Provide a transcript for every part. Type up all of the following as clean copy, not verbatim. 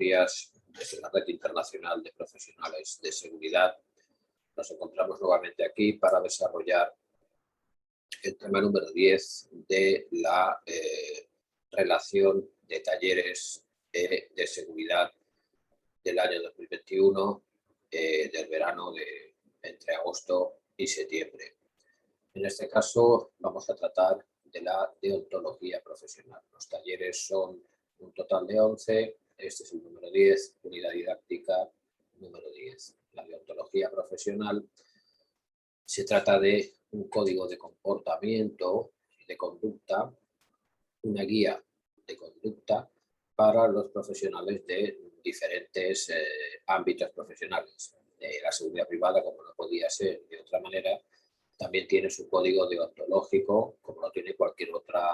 días desde la Red Internacional de Profesionales de Seguridad. Nos encontramos nuevamente aquí para desarrollar el tema número 10 de la relación de talleres de seguridad del año 2021, del verano entre agosto y septiembre. En este caso vamos a tratar de la deontología profesional. Los talleres son un total de 11, este es el número 10, unidad didáctica número 10. La deontología profesional se trata de un código de comportamiento y de conducta, una guía de conducta para los profesionales de diferentes ámbitos profesionales. La seguridad privada, como no podía ser de otra manera, también tiene su código deontológico, como lo tiene cualquier otra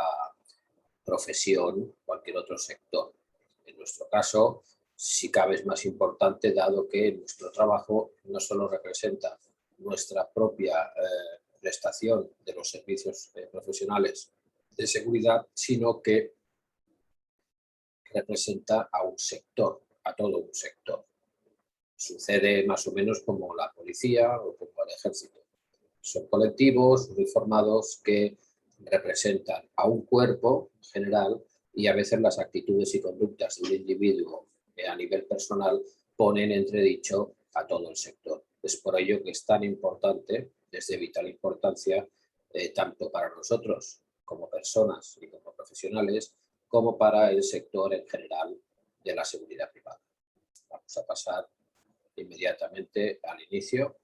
profesión, cualquier otro sector. En nuestro caso, si cabe, es más importante, dado que nuestro trabajo no solo representa nuestra propia prestación de los servicios profesionales de seguridad, sino que representa a un sector, a todo un sector. Sucede más o menos como la policía o como el ejército. Son colectivos uniformados que representan a un cuerpo general y a veces las actitudes y conductas de un individuo a nivel personal ponen entredicho a todo el sector. Es por ello que es tan importante, es de vital importancia, tanto para nosotros como personas y como profesionales, como para el sector en general de la seguridad privada. Vamos a pasar inmediatamente al inicio.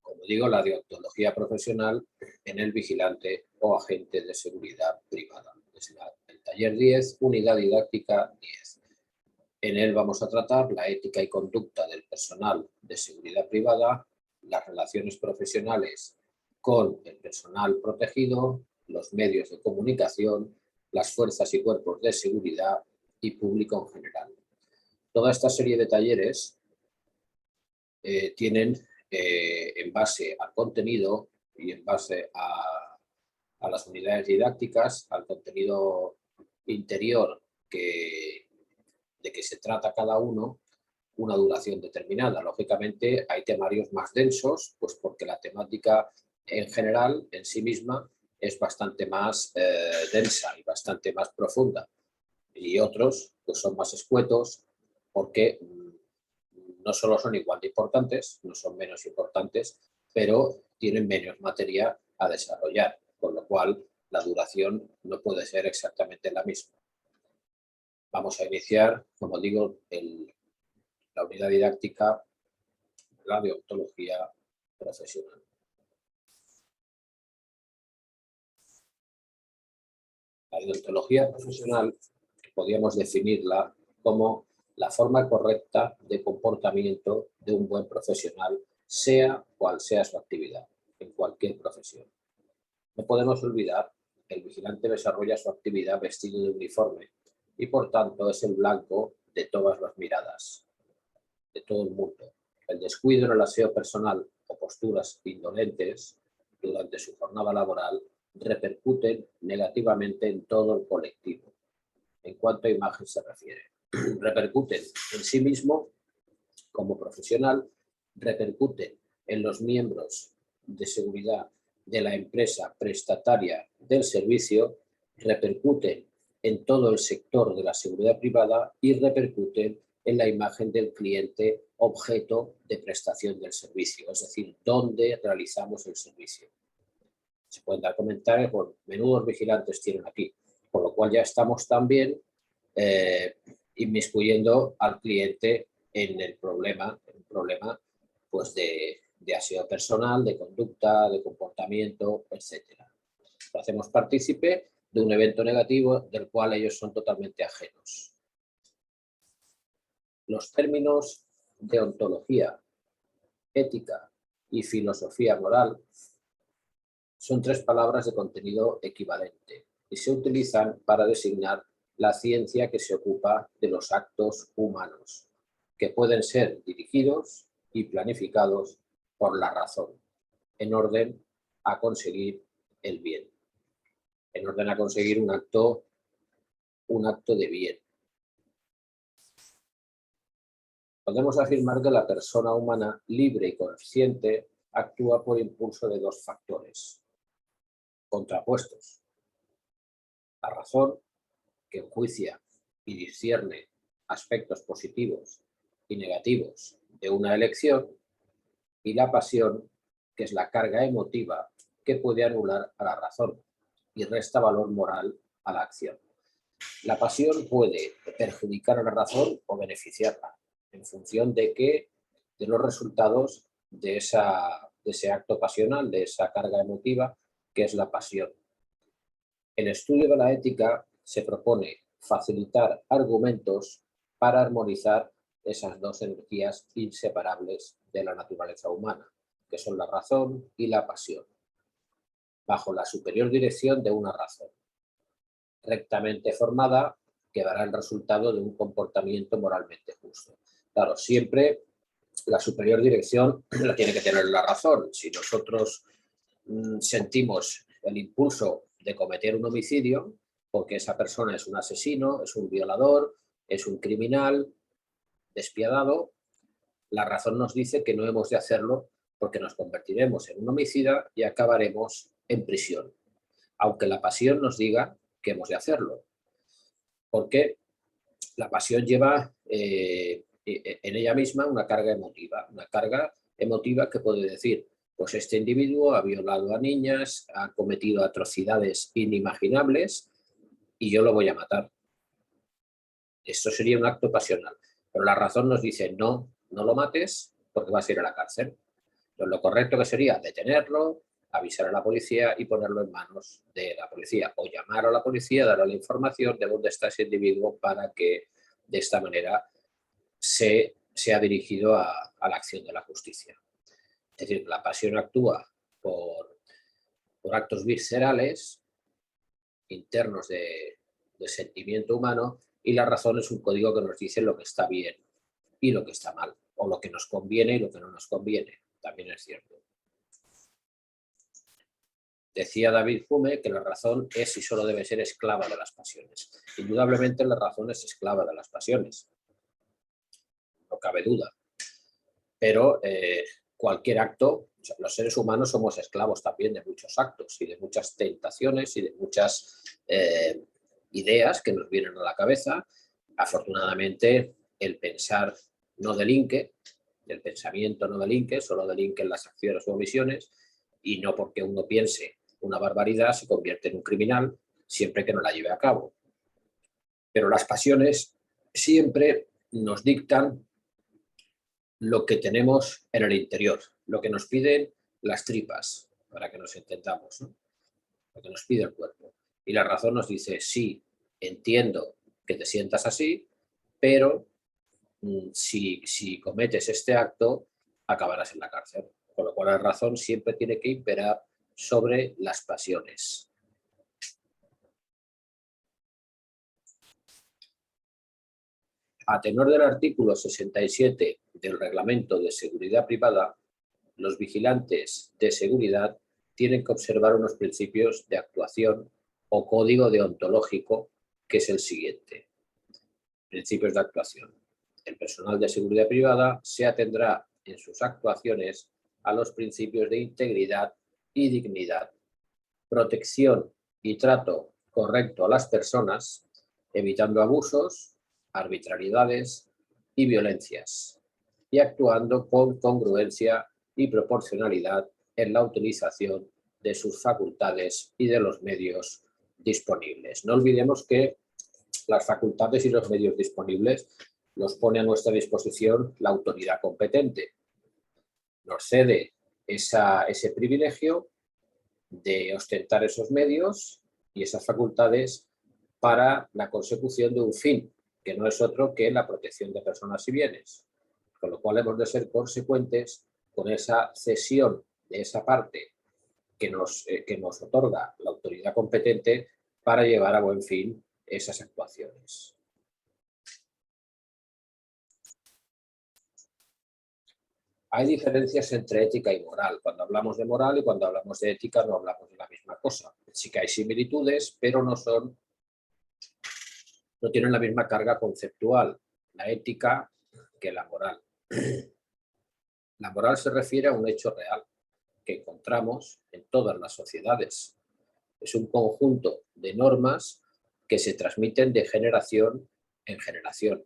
Como digo, la deontología profesional en el vigilante o agente de seguridad privada. Es el taller 10, unidad didáctica 10. En él vamos a tratar la ética y conducta del personal de seguridad privada, las relaciones profesionales con el personal protegido, los medios de comunicación, las fuerzas y cuerpos de seguridad y público en general. Toda esta serie de talleres tienen, en base al contenido y en base a las unidades didácticas, al contenido interior de que se trata cada uno, una duración determinada. Lógicamente hay temarios más densos, pues porque la temática en general, en sí misma, es bastante más densa y bastante más profunda. Y otros pues son más escuetos porque no solo son igual de importantes, no son menos importantes, pero tienen menos materia a desarrollar, con lo cual la duración no puede ser exactamente la misma. Vamos a iniciar, como digo, la unidad didáctica, la deontología profesional. La deontología profesional podríamos definirla como la forma correcta de comportamiento de un buen profesional, sea cual sea su actividad, en cualquier profesión. No podemos olvidar que el vigilante desarrolla su actividad vestido de uniforme y, por tanto, es el blanco de todas las miradas, de todo el mundo. El descuido en el aseo personal o posturas indolentes durante su jornada laboral repercuten negativamente en todo el colectivo, en cuanto a imagen se refiere. Repercuten en sí mismo como profesional, repercuten en los miembros de seguridad de la empresa prestataria del servicio, repercuten en todo el sector de la seguridad privada y repercuten en la imagen del cliente objeto de prestación del servicio, es decir, dónde realizamos el servicio. Se pueden dar comentarios, bueno, menudos vigilantes tienen aquí, con lo cual ya estamos también inmiscuyendo al cliente en el problema, pues de aseo personal, de conducta, de comportamiento, etc. Lo hacemos partícipe de un evento negativo del cual ellos son totalmente ajenos. Los términos deontología, ética y filosofía moral son tres palabras de contenido equivalente y se utilizan para designar la ciencia que se ocupa de los actos humanos, que pueden ser dirigidos y planificados por la razón, en orden a conseguir el bien, en orden a conseguir un acto un acto de bien. Podemos afirmar que la persona humana libre y consciente actúa por impulso de dos factores contrapuestos. La razón, que enjuicia y discierne aspectos positivos y negativos de una elección, y la pasión, que es la carga emotiva que puede anular a la razón y resta valor moral a la acción. La pasión puede perjudicar a la razón o beneficiarla, en función de los resultados de ese acto pasional, de esa carga emotiva que es la pasión. El estudio de la ética se propone facilitar argumentos para armonizar esas dos energías inseparables de la naturaleza humana, que son la razón y la pasión, bajo la superior dirección de una razón rectamente formada que dará el resultado de un comportamiento moralmente justo. Claro, siempre la superior dirección la tiene que tener la razón. Si nosotros sentimos el impulso de cometer un homicidio, porque esa persona es un asesino, es un violador, es un criminal despiadado, la razón nos dice que no hemos de hacerlo porque nos convertiremos en un homicida y acabaremos en prisión, aunque la pasión nos diga que hemos de hacerlo, porque la pasión lleva en ella misma una carga emotiva que puede decir, pues este individuo ha violado a niñas, ha cometido atrocidades inimaginables y yo lo voy a matar. Esto sería un acto pasional, pero la razón nos dice no, no lo mates porque vas a ir a la cárcel. Entonces, lo correcto que sería detenerlo, avisar a la policía y ponerlo en manos de la policía o llamar a la policía, darle la información de dónde está ese individuo para que de esta manera se ha dirigido a la acción de la justicia. Es decir, la pasión actúa por actos viscerales internos de sentimiento humano y la razón es un código que nos dice lo que está bien y lo que está mal, o lo que nos conviene y lo que no nos conviene. También es cierto. Decía David Hume que la razón es y solo debe ser esclava de las pasiones. Indudablemente la razón es esclava de las pasiones, no cabe duda. Pero cualquier acto, o sea, los seres humanos somos esclavos también de muchos actos y de muchas tentaciones y de muchas ideas que nos vienen a la cabeza. Afortunadamente el pensar no delinque, el pensamiento no delinque, solo delinquen las acciones o omisiones, y no porque uno piense una barbaridad se convierte en un criminal siempre que no la lleve a cabo. Pero las pasiones siempre nos dictan lo que tenemos en el interior, lo que nos piden las tripas, para que nos entendamos, ¿no? Lo que nos pide el cuerpo. Y la razón nos dice, sí, entiendo que te sientas así, pero si cometes este acto, acabarás en la cárcel. Con lo cual la razón siempre tiene que imperar sobre las pasiones. A tenor del artículo 67 del Reglamento de Seguridad Privada, los vigilantes de seguridad tienen que observar unos principios de actuación o código deontológico, que es el siguiente. Principios de actuación. El personal de seguridad privada se atendrá en sus actuaciones a los principios de integridad y dignidad, protección y trato correcto a las personas, evitando abusos, arbitrariedades y violencias, y actuando con congruencia y proporcionalidad en la utilización de sus facultades y de los medios disponibles. No olvidemos que las facultades y los medios disponibles los pone a nuestra disposición la autoridad competente. Nos cede ese privilegio de ostentar esos medios y esas facultades para la consecución de un fin, que no es otro que la protección de personas y bienes. Con lo cual hemos de ser consecuentes con esa cesión de esa parte que nos otorga la autoridad competente para llevar a buen fin esas actuaciones. Hay diferencias entre ética y moral. Cuando hablamos de moral y cuando hablamos de ética no hablamos de la misma cosa. Sí que hay similitudes, pero no son no tienen la misma carga conceptual, la ética, que la moral. La moral se refiere a un hecho real que encontramos en todas las sociedades. Es un conjunto de normas que se transmiten de generación en generación,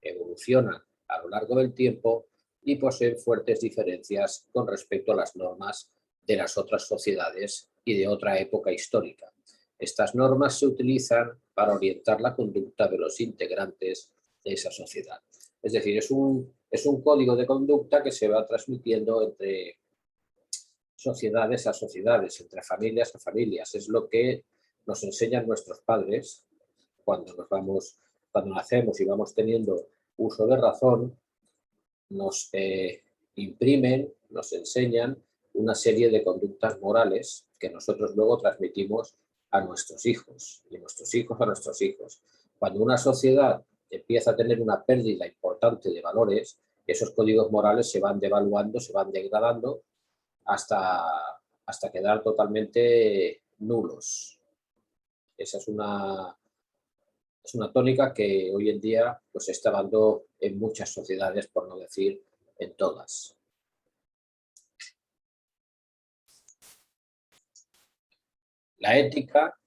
evolucionan a lo largo del tiempo y poseen fuertes diferencias con respecto a las normas de las otras sociedades y de otra época histórica. Estas normas se utilizan para orientar la conducta de los integrantes de esa sociedad. Es decir, es un código de conducta que se va transmitiendo entre sociedades a sociedades, entre familias a familias. Es lo que nos enseñan nuestros padres cuando nacemos y vamos teniendo uso de razón, nos imprimen, nos enseñan una serie de conductas morales que nosotros luego transmitimos a nuestros hijos y nuestros hijos a nuestros hijos. Cuando una sociedad empieza a tener una pérdida importante de valores, esos códigos morales se van devaluando, se van degradando hasta quedar totalmente nulos. Esa es una tónica que hoy en día pues, se está dando en muchas sociedades, por no decir en todas. La ética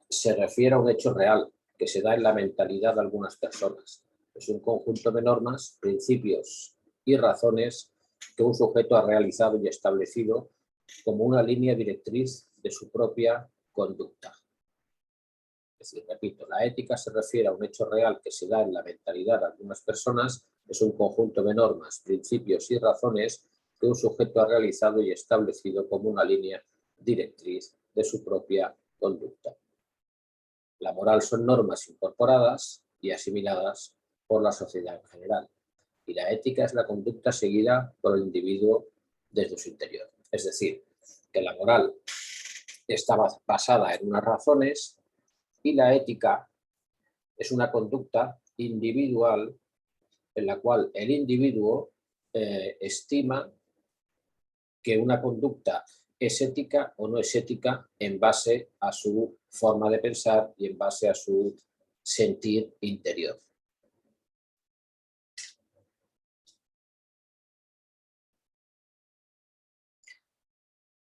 se refiere a un hecho real que se da en la mentalidad de algunas personas. Es un conjunto de normas, principios y razones que un sujeto ha realizado y establecido como una línea directriz de su propia conducta. Es decir, repito, la ética se refiere a un hecho real que se da en la mentalidad de algunas personas, es un conjunto de normas, principios y razones que un sujeto ha realizado y establecido como una línea directriz de su propia conducta. La moral son normas incorporadas y asimiladas por la sociedad en general, y la ética es la conducta seguida por el individuo desde su interior. Es decir, que la moral está basada en unas razones y la ética es una conducta individual en la cual el individuo estima que una conducta es ética o no es ética en base a su forma de pensar y en base a su sentir interior.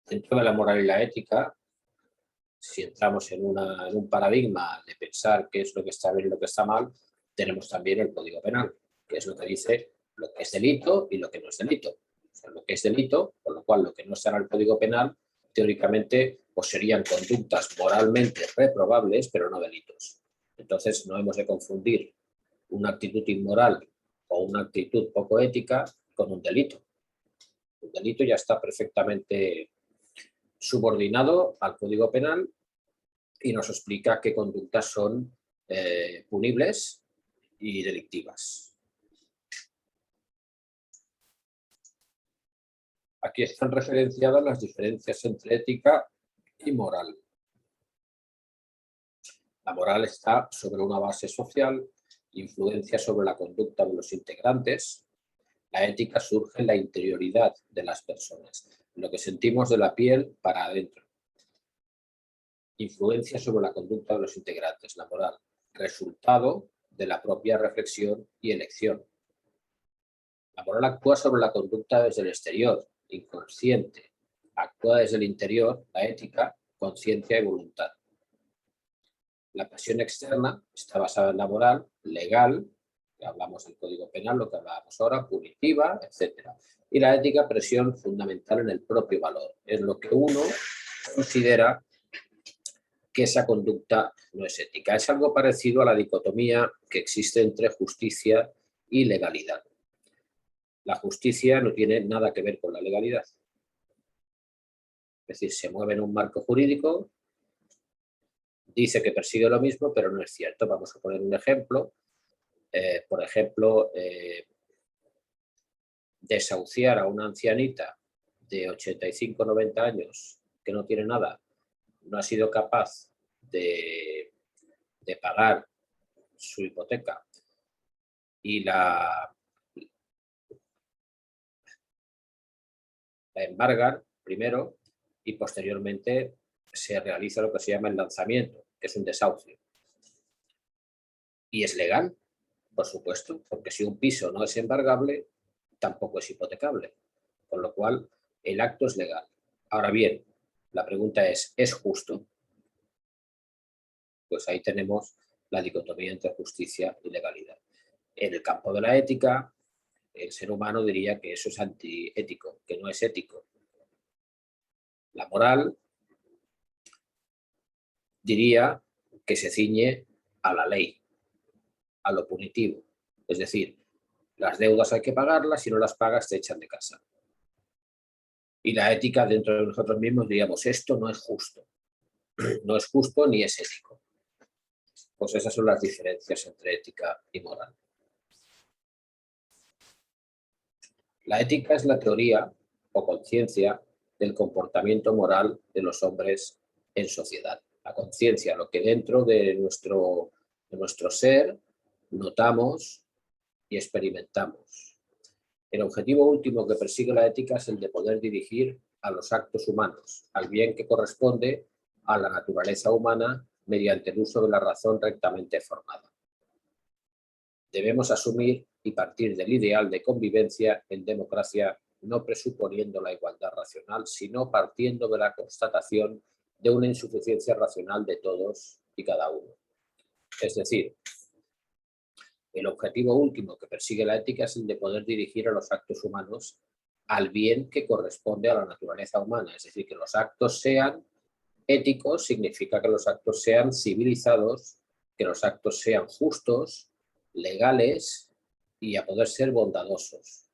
Dentro de la moral y la ética, si entramos en un paradigma de pensar qué es lo que está bien y lo que está mal, tenemos también el Código Penal, que es lo que dice lo que es delito y lo que no es delito. O sea, lo que es delito, con lo cual lo que no está en el Código Penal, teóricamente pues serían conductas moralmente reprobables, pero no delitos. Entonces no hemos de confundir una actitud inmoral o una actitud poco ética con un delito. Un delito ya está perfectamente subordinado al Código Penal y nos explica qué conductas son punibles y delictivas. Aquí están referenciadas las diferencias entre ética y moral. La moral está sobre una base social, influencia sobre la conducta de los integrantes. La ética surge en la interioridad de las personas, lo que sentimos de la piel para adentro. Influencia sobre la conducta de los integrantes. La moral, resultado de la propia reflexión y elección. La moral actúa sobre la conducta desde el exterior, inconsciente. Actúa desde el interior, la ética, conciencia y voluntad. La presión externa está basada en la moral, legal, que hablamos del Código Penal, lo que hablábamos ahora, punitiva, etc. Y la ética, presión fundamental en el propio valor. Es lo que uno considera que esa conducta no es ética. Es algo parecido a la dicotomía que existe entre justicia y legalidad. La justicia no tiene nada que ver con la legalidad. Es decir, se mueve en un marco jurídico, dice que persigue lo mismo, pero no es cierto. Vamos a poner un ejemplo. Por ejemplo, desahuciar a una ancianita de 85 90 años que no tiene nada, no ha sido capaz de pagar su hipoteca y la embargan primero y posteriormente se realiza lo que se llama el lanzamiento, que es un desahucio. Y es legal, por supuesto, porque si un piso no es embargable, tampoco es hipotecable. Con lo cual, el acto es legal. Ahora bien, la pregunta ¿es justo? Pues ahí tenemos la dicotomía entre justicia y legalidad. En el campo de la ética, el ser humano diría que eso es antiético, que no es ético. La moral diría que se ciñe a la ley, a lo punitivo. Es decir, las deudas hay que pagarlas, si no las pagas te echan de casa. Y la ética dentro de nosotros mismos diríamos, esto no es justo. No es justo ni es ético. Pues esas son las diferencias entre ética y moral. La ética es la teoría o conciencia del comportamiento moral de los hombres en sociedad. La conciencia, lo que dentro de nuestro ser notamos y experimentamos. El objetivo último que persigue la ética es el de poder dirigir a los actos humanos, al bien que corresponde a la naturaleza humana mediante el uso de la razón rectamente formada. Debemos asumir y partir del ideal de convivencia en democracia, no presuponiendo la igualdad racional, sino partiendo de la constatación de una insuficiencia racional de todos y cada uno. Es decir, el objetivo último que persigue la ética es el de poder dirigir a los actos humanos al bien que corresponde a la naturaleza humana. Es decir, que los actos sean éticos, significa que los actos sean civilizados, que los actos sean justos, legales y a poder ser bondadosos.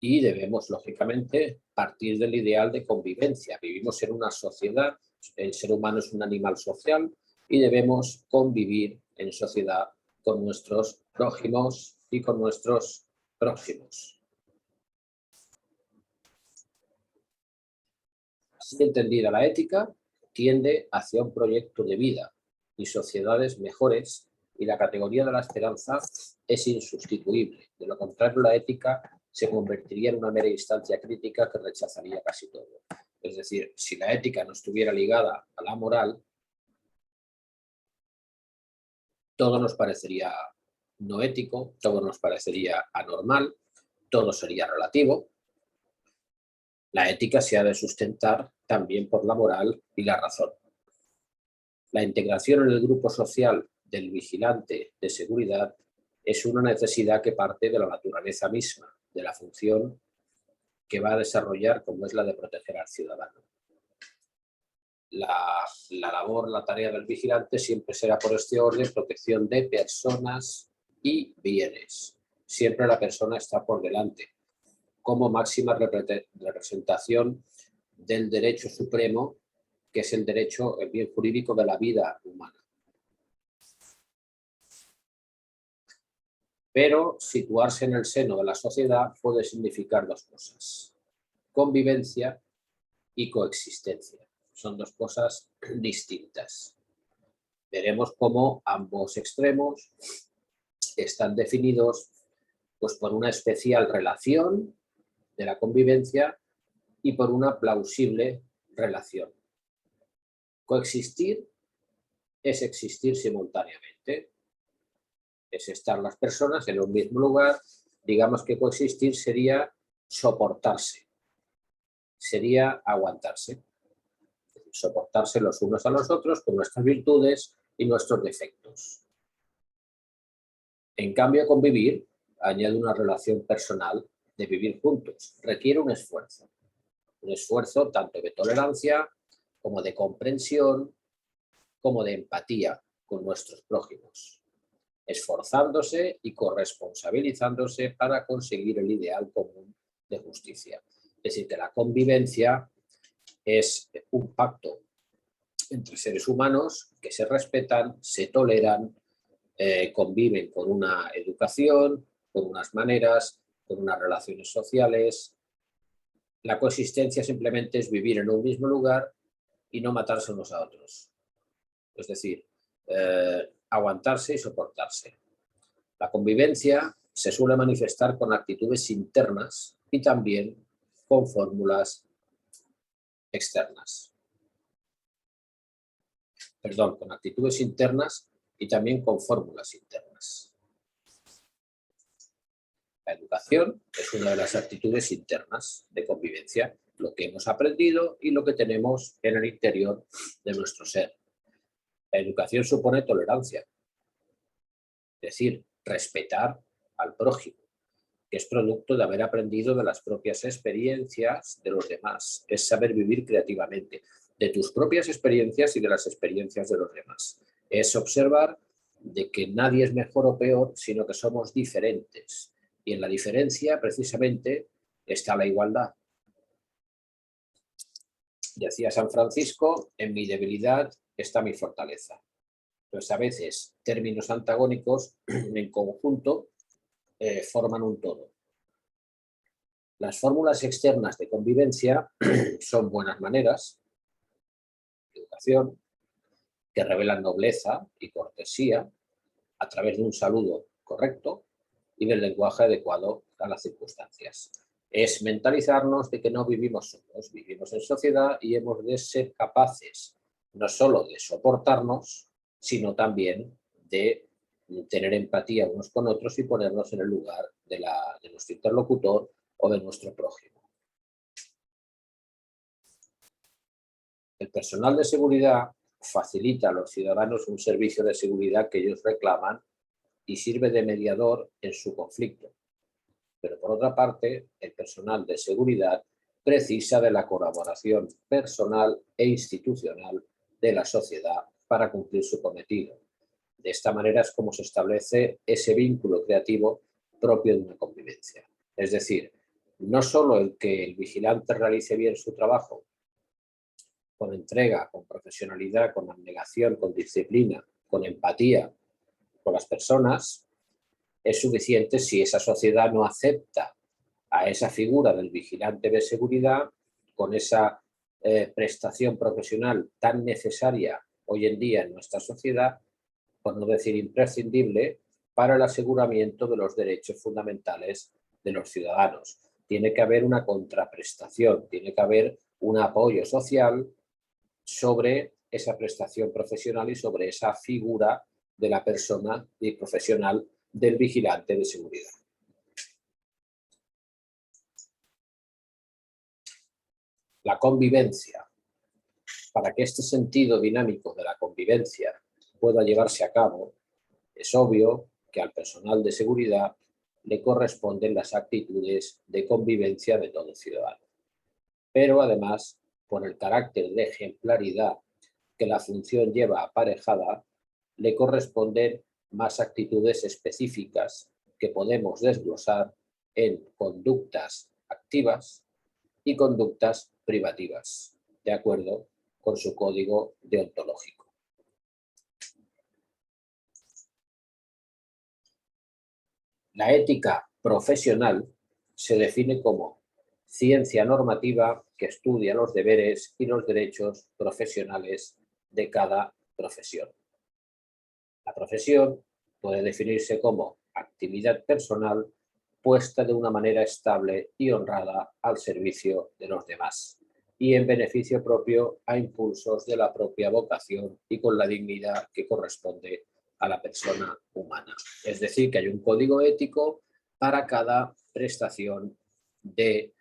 Y debemos, lógicamente, partir del ideal de convivencia. Vivimos en una sociedad, el ser humano es un animal social y debemos convivir en sociedad con nuestros prójimos y con nuestros próximos. Así entendida la ética, tiende hacia un proyecto de vida y sociedades mejores, y la categoría de la esperanza es insustituible. De lo contrario, la ética se convertiría en una mera instancia crítica que rechazaría casi todo. Es decir, si la ética no estuviera ligada a la moral, todo nos parecería no ético, todo nos parecería anormal, todo sería relativo. La ética se ha de sustentar también por la moral y la razón. La integración en el grupo social del vigilante de seguridad es una necesidad que parte de la naturaleza misma, de la función que va a desarrollar, como es la de proteger al ciudadano. La labor, la tarea del vigilante siempre será por este orden, protección de personas y bienes. Siempre la persona está por delante, como máxima representación del derecho supremo, que es el derecho, el bien jurídico de la vida humana. Pero situarse en el seno de la sociedad puede significar dos cosas: convivencia y coexistencia. Son dos cosas distintas. Veremos cómo ambos extremos están definidos pues, por una especial relación de la convivencia y por una plausible relación. Coexistir es existir simultáneamente. Es estar las personas en un mismo lugar. Digamos que coexistir sería soportarse, sería aguantarse, soportarse los unos a los otros con nuestras virtudes y nuestros defectos. En cambio, convivir añade una relación personal de vivir juntos. Requiere un esfuerzo tanto de tolerancia como de comprensión, como de empatía con nuestros prójimos, esforzándose y corresponsabilizándose para conseguir el ideal común de justicia. Es decir, que la convivencia es un pacto entre seres humanos que se respetan, se toleran, conviven con una educación, con unas maneras, con unas relaciones sociales. La coexistencia simplemente es vivir en un mismo lugar y no matarse unos a otros. Es decir, aguantarse y soportarse. La convivencia se suele manifestar con actitudes internas y también con fórmulas externas. con actitudes internas y también con fórmulas internas. La educación es una de las actitudes internas de convivencia, lo que hemos aprendido y lo que tenemos en el interior de nuestro ser. La educación supone tolerancia, es decir, respetar al prójimo, que es producto de haber aprendido de las propias experiencias de los demás. Es saber vivir creativamente, de tus propias experiencias y de las experiencias de los demás. Es observar de que nadie es mejor o peor, sino que somos diferentes. Y en la diferencia, precisamente, está la igualdad. Decía San Francisco, en mi debilidad está mi fortaleza. Entonces, a veces, términos antagónicos en conjunto forman un todo. Las fórmulas externas de convivencia son buenas maneras, educación, que revelan nobleza y cortesía a través de un saludo correcto y del lenguaje adecuado a las circunstancias. Es mentalizarnos de que no vivimos solos, vivimos en sociedad y hemos de ser capaces no solo de soportarnos, sino también de tener empatía unos con otros y ponernos en el lugar de nuestro interlocutor o de nuestro prójimo. El personal de seguridad facilita a los ciudadanos un servicio de seguridad que ellos reclaman y sirve de mediador en su conflicto. Pero por otra parte, el personal de seguridad precisa de la colaboración personal e institucional de la sociedad para cumplir su cometido. De esta manera es como se establece ese vínculo creativo propio de una convivencia. Es decir, no solo el que el vigilante realice bien su trabajo, con entrega, con profesionalidad, con abnegación, con disciplina, con empatía con las personas, es suficiente si esa sociedad no acepta a esa figura del vigilante de seguridad con esa prestación profesional tan necesaria hoy en día en nuestra sociedad, por no decir imprescindible, para el aseguramiento de los derechos fundamentales de los ciudadanos. Tiene que haber una contraprestación, tiene que haber un apoyo social sobre esa prestación profesional y sobre esa figura de la persona y profesional del vigilante de seguridad. La convivencia. Para que este sentido dinámico de la convivencia pueda llevarse a cabo, es obvio que al personal de seguridad le corresponden las actitudes de convivencia de todo ciudadano. Pero además, por el carácter de ejemplaridad que la función lleva aparejada, le corresponden más actitudes específicas que podemos desglosar en conductas activas y conductas privativas, de acuerdo con su código deontológico. La ética profesional se define como ciencia normativa que estudia los deberes y los derechos profesionales de cada profesión. La profesión puede definirse como actividad personal puesta de una manera estable y honrada al servicio de los demás y en beneficio propio a impulsos de la propia vocación y con la dignidad que corresponde a la persona humana. Es decir, que hay un código ético para cada prestación de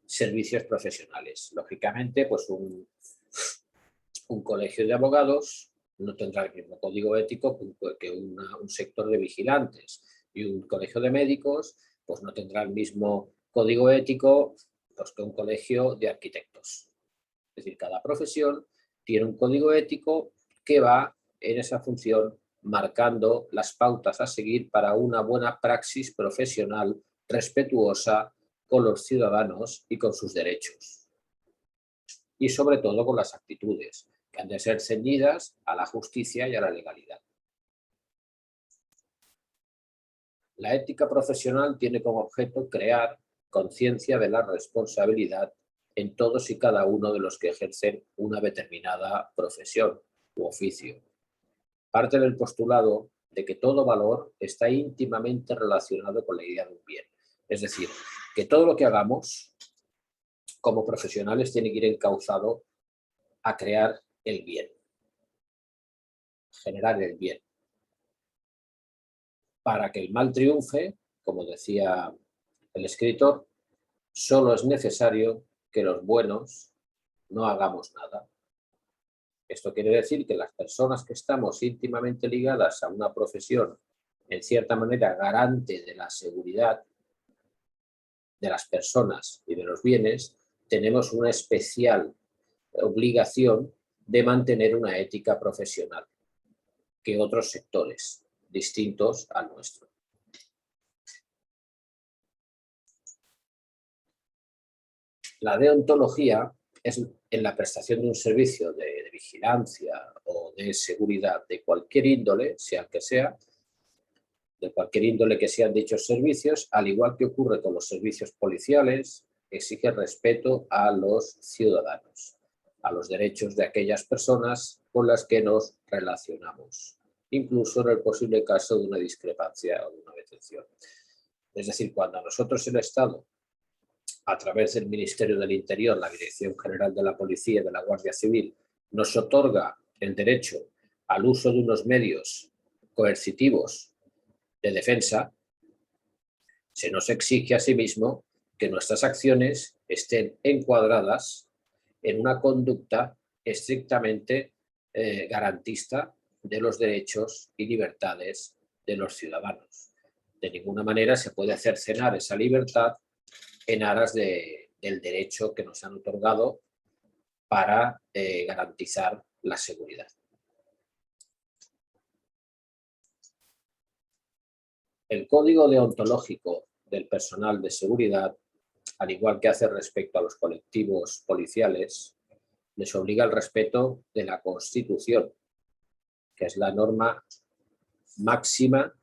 servicios profesionales. Lógicamente, pues un colegio de abogados no tendrá el mismo código ético que un sector de vigilantes, y un colegio de médicos pues no tendrá el mismo código ético pues, que un colegio de arquitectos. Es decir, cada profesión tiene un código ético que va en esa función marcando las pautas a seguir para una buena praxis profesional respetuosa con los ciudadanos y con sus derechos. Y sobre todo con las actitudes, que han de ser ceñidas a la justicia y a la legalidad. La ética profesional tiene como objeto crear conciencia de la responsabilidad en todos y cada uno de los que ejercen una determinada profesión u oficio. Parte del postulado de que todo valor está íntimamente relacionado con la idea de un bien. Es decir, que todo lo que hagamos como profesionales tiene que ir encauzado a crear el bien. generar el bien. Para que el mal triunfe, como decía el escritor, solo es necesario que los buenos no hagamos nada. Esto quiere decir que las personas que estamos íntimamente ligadas a una profesión, en cierta manera garante de la seguridad de las personas y de los bienes, tenemos una especial obligación de mantener una ética profesional que otros sectores distintos al nuestro. La deontología es en la prestación de un servicio de vigilancia o de seguridad de cualquier índole, sea el que sea, de cualquier índole que sean dichos servicios, al igual que ocurre con los servicios policiales, exige respeto a los ciudadanos, a los derechos de aquellas personas con las que nos relacionamos, incluso en el posible caso de una discrepancia o de una detención. Es decir, cuando a nosotros el Estado, a través del Ministerio del Interior, la Dirección General de la Policía y de la Guardia Civil, nos otorga el derecho al uso de unos medios coercitivos de defensa, se nos exige asimismo que nuestras acciones estén encuadradas en una conducta estrictamente garantista de los derechos y libertades de los ciudadanos. De ninguna manera se puede cercenar esa libertad en aras del derecho que nos han otorgado para garantizar la seguridad. El código deontológico del personal de seguridad, al igual que hace respecto a los colectivos policiales, les obliga al respeto de la Constitución, que es la norma máxima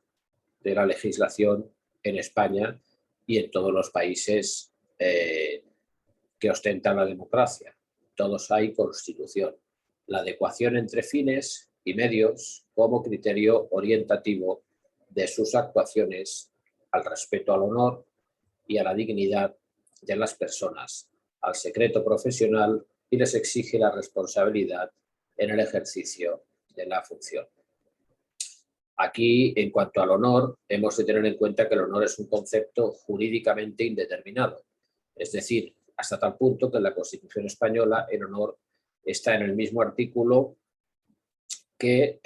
de la legislación en España y en todos los países que ostentan la democracia. Todos hay Constitución. La adecuación entre fines y medios como criterio orientativo de sus actuaciones al respeto al honor y a la dignidad de las personas, al secreto profesional, y les exige la responsabilidad en el ejercicio de la función. Aquí, en cuanto al honor, hemos de tener en cuenta que el honor es un concepto jurídicamente indeterminado. Es decir, hasta tal punto que en la Constitución española el honor está en el mismo artículo que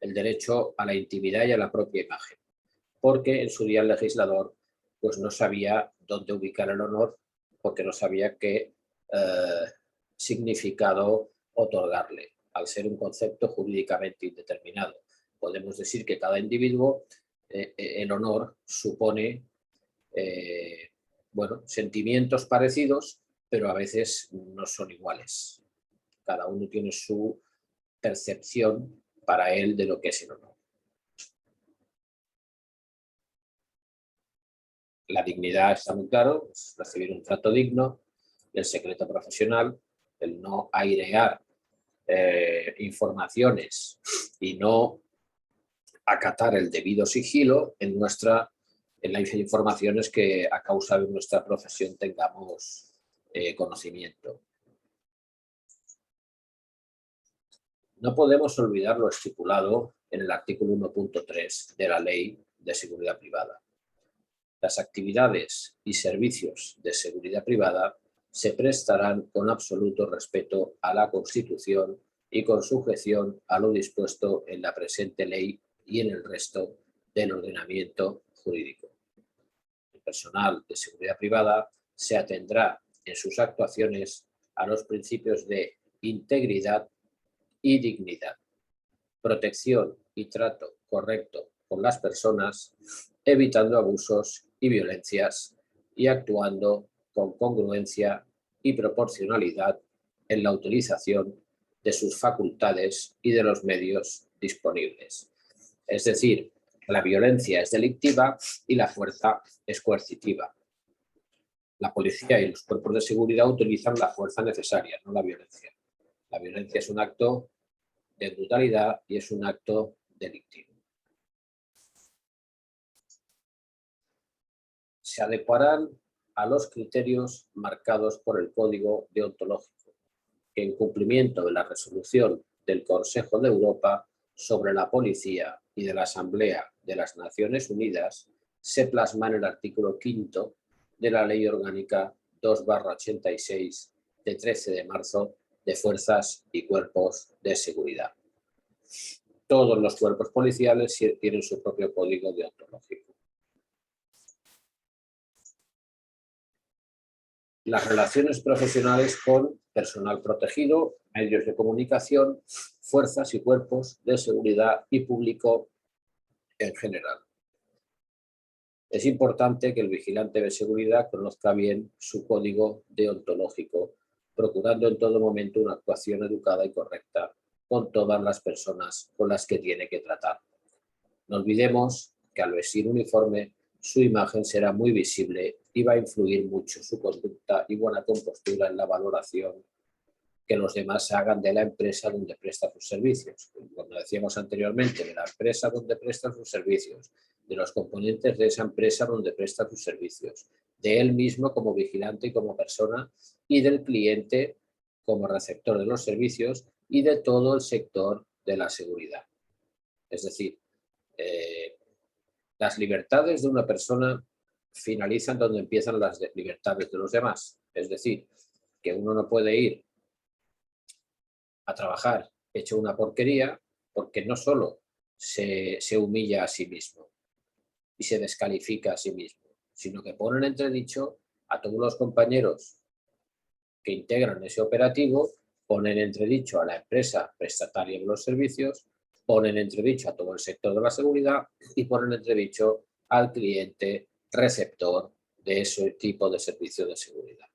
el derecho a la intimidad y a la propia imagen, porque en su día el legislador pues no sabía dónde ubicar el honor, porque no sabía qué significado otorgarle, al ser un concepto jurídicamente indeterminado. Podemos decir que cada individuo, el honor supone bueno, sentimientos parecidos, pero a veces no son iguales. Cada uno tiene su percepción para él de lo que es el honor. La dignidad está muy claro, es recibir un trato digno, el secreto profesional, el no airear informaciones y no acatar el debido sigilo en las informaciones que a causa de nuestra profesión tengamos conocimiento. No podemos olvidar lo estipulado en el artículo 1.3 de la Ley de Seguridad Privada. Las actividades y servicios de seguridad privada se prestarán con absoluto respeto a la Constitución y con sujeción a lo dispuesto en la presente ley y en el resto del ordenamiento jurídico. El personal de seguridad privada se atendrá en sus actuaciones a los principios de integridad y dignidad, protección y trato correcto con las personas, evitando abusos y violencias y actuando con congruencia y proporcionalidad en la utilización de sus facultades y de los medios disponibles. Es decir, la violencia es delictiva y la fuerza es coercitiva. La policía y los cuerpos de seguridad utilizan la fuerza necesaria, no la violencia. La violencia es un acto de brutalidad y es un acto delictivo. Se adecuarán a los criterios marcados por el Código Deontológico, que en cumplimiento de la resolución del Consejo de Europa sobre la Policía y de la Asamblea de las Naciones Unidas se plasma en el artículo 5 de la Ley Orgánica 2/86 de 13 de marzo de Fuerzas y Cuerpos de Seguridad. Todos los cuerpos policiales tienen su propio código deontológico. Las relaciones profesionales con personal protegido, medios de comunicación, fuerzas y cuerpos de seguridad y público en general. Es importante que el vigilante de seguridad conozca bien su código deontológico, procurando en todo momento una actuación educada y correcta con todas las personas con las que tiene que tratar. No olvidemos que al vestir uniforme su imagen será muy visible y va a influir mucho su conducta y buena compostura en la valoración que los demás hagan de la empresa donde presta sus servicios. Como decíamos anteriormente, de la empresa donde presta sus servicios, de los componentes de esa empresa donde presta sus servicios, de él mismo como vigilante y como persona, y del cliente como receptor de los servicios y de todo el sector de la seguridad. Es decir, las libertades de una persona finalizan donde empiezan las libertades de los demás. Es decir, que uno no puede ir a trabajar hecho una porquería porque no solo se humilla a sí mismo y se descalifica a sí mismo, sino que pone en entredicho a todos los compañeros que integran ese operativo, ponen en entredicho a la empresa prestataria de los servicios, ponen en entredicho a todo el sector de la seguridad y ponen en entredicho al cliente receptor de ese tipo de servicio de seguridad.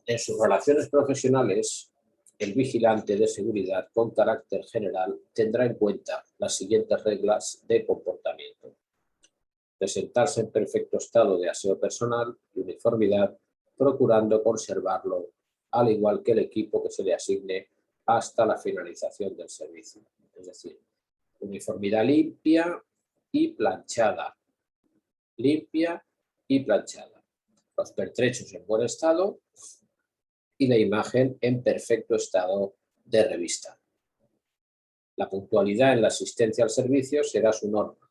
En sus relaciones profesionales, el vigilante de seguridad con carácter general tendrá en cuenta las siguientes reglas de comportamiento: presentarse en perfecto estado de aseo personal y uniformidad, procurando conservarlo, al igual que el equipo que se le asigne hasta la finalización del servicio. Es decir, uniformidad limpia y planchada. Limpia y planchada. Los pertrechos en buen estado y la imagen en perfecto estado de revista. La puntualidad en la asistencia al servicio será su norma,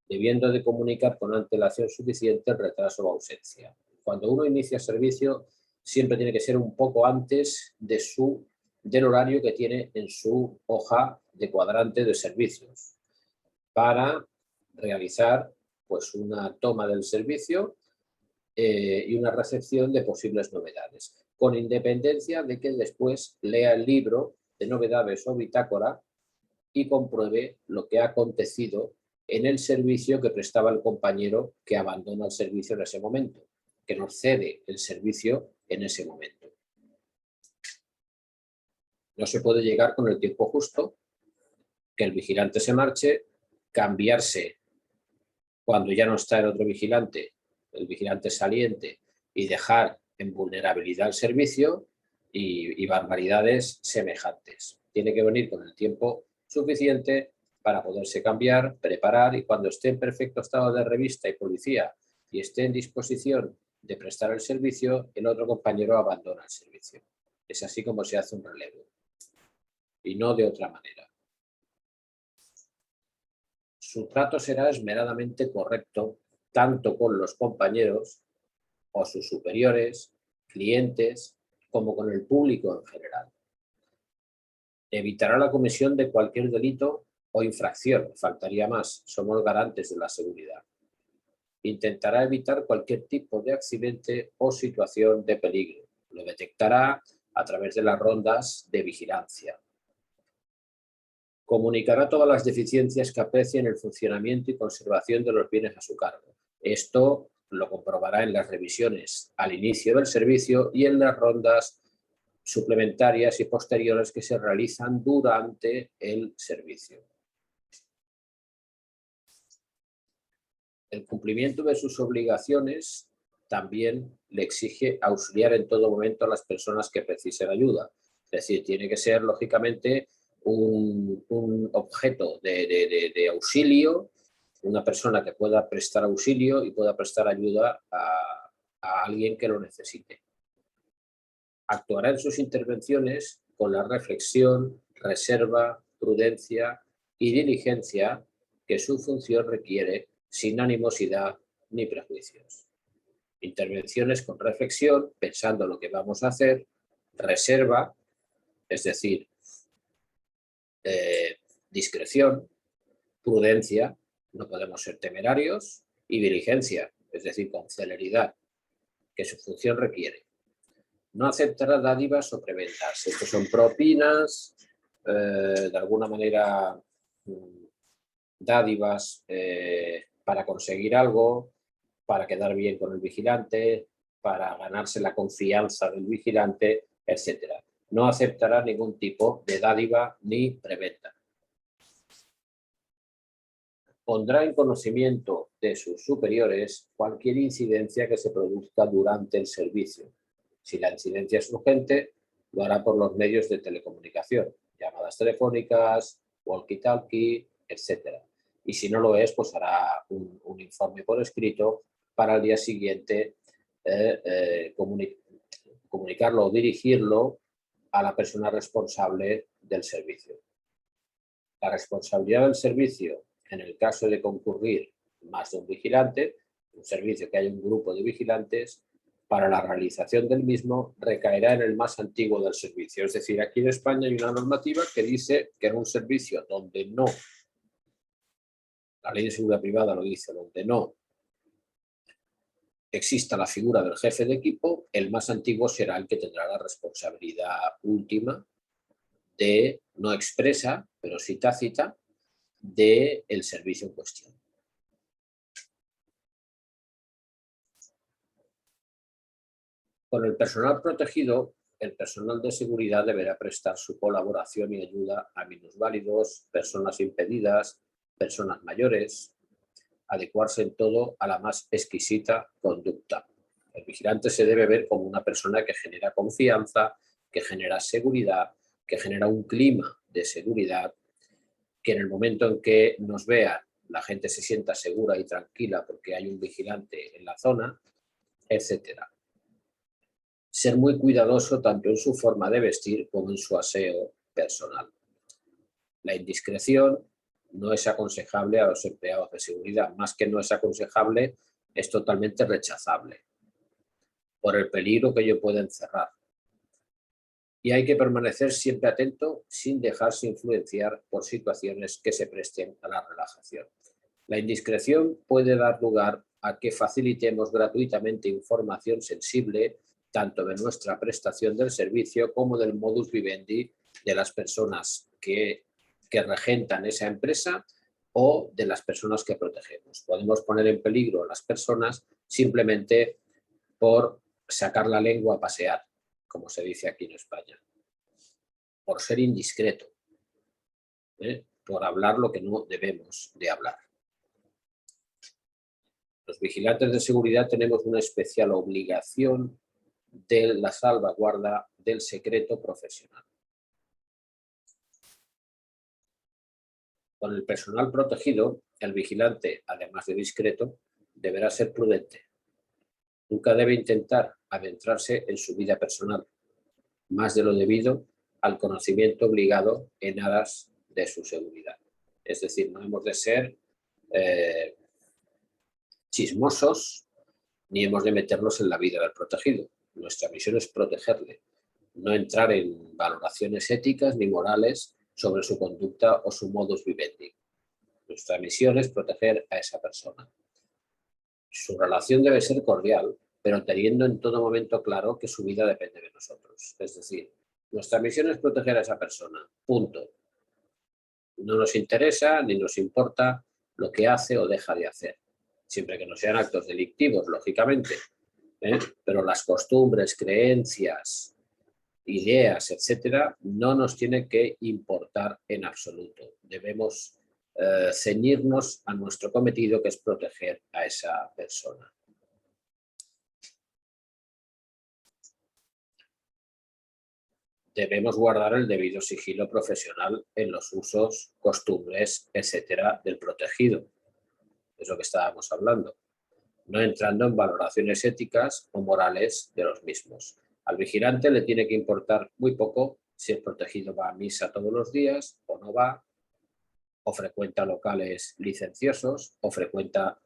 debiendo de comunicar con antelación suficiente el retraso o ausencia. Cuando uno inicia servicio, siempre tiene que ser un poco antes del horario que tiene en su hoja de cuadrante de servicios, para realizar pues, una toma del servicio y una recepción de posibles novedades, con independencia de que después lea el libro de novedades o bitácora y compruebe lo que ha acontecido en el servicio que prestaba el compañero que abandona el servicio en ese momento, que nos cede el servicio en ese momento. No se puede llegar con el tiempo justo, que el vigilante se marche, cambiarse cuando ya no está el otro vigilante, el vigilante saliente, y dejar en vulnerabilidad el servicio y barbaridades semejantes. Tiene que venir con el tiempo suficiente para poderse cambiar, preparar, y cuando esté en perfecto estado de revista y policía y esté en disposición de prestar el servicio, el otro compañero abandona el servicio. Es así como se hace un relevo y no de otra manera. Su trato será esmeradamente correcto tanto con los compañeros o sus superiores, clientes, como con el público en general. Evitará la comisión de cualquier delito o infracción, faltaría más, somos garantes de la seguridad. Intentará evitar cualquier tipo de accidente o situación de peligro. Lo detectará a través de las rondas de vigilancia. Comunicará todas las deficiencias que aprecie en el funcionamiento y conservación de los bienes a su cargo. Esto lo comprobará en las revisiones al inicio del servicio y en las rondas suplementarias y posteriores que se realizan durante el servicio. El cumplimiento de sus obligaciones también le exige auxiliar en todo momento a las personas que precisen ayuda. Es decir, tiene que ser, lógicamente, un objeto de auxilio, una persona que pueda prestar auxilio y pueda prestar ayuda a alguien que lo necesite. Actuará en sus intervenciones con la reflexión, reserva, prudencia y diligencia que su función requiere, sin animosidad ni prejuicios. Intervenciones con reflexión, pensando lo que vamos a hacer, reserva, es decir, discreción, prudencia, no podemos ser temerarios, y diligencia, es decir, con celeridad, que su función requiere. No aceptará dádivas o preventas. Estos son propinas, de alguna manera dádivas para conseguir algo, para quedar bien con el vigilante, para ganarse la confianza del vigilante, etc. No aceptará ningún tipo de dádiva ni preventa. Pondrá en conocimiento de sus superiores cualquier incidencia que se produzca durante el servicio. Si la incidencia es urgente, lo hará por los medios de telecomunicación, llamadas telefónicas, walkie-talkie, etc. Y si no lo es, pues hará un informe por escrito para el día siguiente comunicarlo o dirigirlo a la persona responsable del servicio. La responsabilidad del servicio, en el caso de concurrir más de un vigilante, un servicio que haya un grupo de vigilantes, para la realización del mismo recaerá en el más antiguo del servicio. Es decir, aquí en España hay una normativa que dice que en un servicio donde no, la ley de seguridad privada lo dice, donde no exista la figura del jefe de equipo, el más antiguo será el que tendrá la responsabilidad última de, no expresa, pero sí tácita, del servicio en cuestión. Con el personal protegido, el personal de seguridad deberá prestar su colaboración y ayuda a minusválidos, personas impedidas, personas mayores, adecuarse en todo a la más exquisita conducta. El vigilante se debe ver como una persona que genera confianza, que genera seguridad, que genera un clima de seguridad, que en el momento en que nos vean la gente se sienta segura y tranquila porque hay un vigilante en la zona, etcétera. Ser muy cuidadoso tanto en su forma de vestir como en su aseo personal. La indiscreción no es aconsejable a los empleados de seguridad. Más que no es aconsejable, es totalmente rechazable por el peligro que ello puede encerrar. Y hay que permanecer siempre atento sin dejarse influenciar por situaciones que se presten a la relajación. La indiscreción puede dar lugar a que facilitemos gratuitamente información sensible tanto de nuestra prestación del servicio como del modus vivendi de las personas que regentan esa empresa o de las personas que protegemos. Podemos poner en peligro a las personas simplemente por sacar la lengua a pasear, como se dice aquí en España, por ser indiscreto, por hablar lo que no debemos de hablar. Los vigilantes de seguridad tenemos una especial obligación de la salvaguarda del secreto profesional. Con el personal protegido, el vigilante, además de discreto, deberá ser prudente. Nunca debe intentar adentrarse en su vida personal, más de lo debido al conocimiento obligado en aras de su seguridad. Es decir, no hemos de ser chismosos ni hemos de meternos en la vida del protegido. Nuestra misión es protegerle, no entrar en valoraciones éticas ni morales sobre su conducta o su modus vivendi. Nuestra misión es proteger a esa persona. Su relación debe ser cordial, pero teniendo en todo momento claro que su vida depende de nosotros. Es decir, nuestra misión es proteger a esa persona, punto. No nos interesa ni nos importa lo que hace o deja de hacer, siempre que no sean actos delictivos, lógicamente, pero las costumbres, creencias, ideas, etcétera, no nos tiene que importar en absoluto. Debemos ceñirnos a nuestro cometido, que es proteger a esa persona. Debemos guardar el debido sigilo profesional en los usos, costumbres, etcétera, del protegido. Es lo que estábamos hablando. No entrando en valoraciones éticas o morales de los mismos. Al vigilante le tiene que importar muy poco si el protegido va a misa todos los días o no va, o frecuenta locales licenciosos, o frecuenta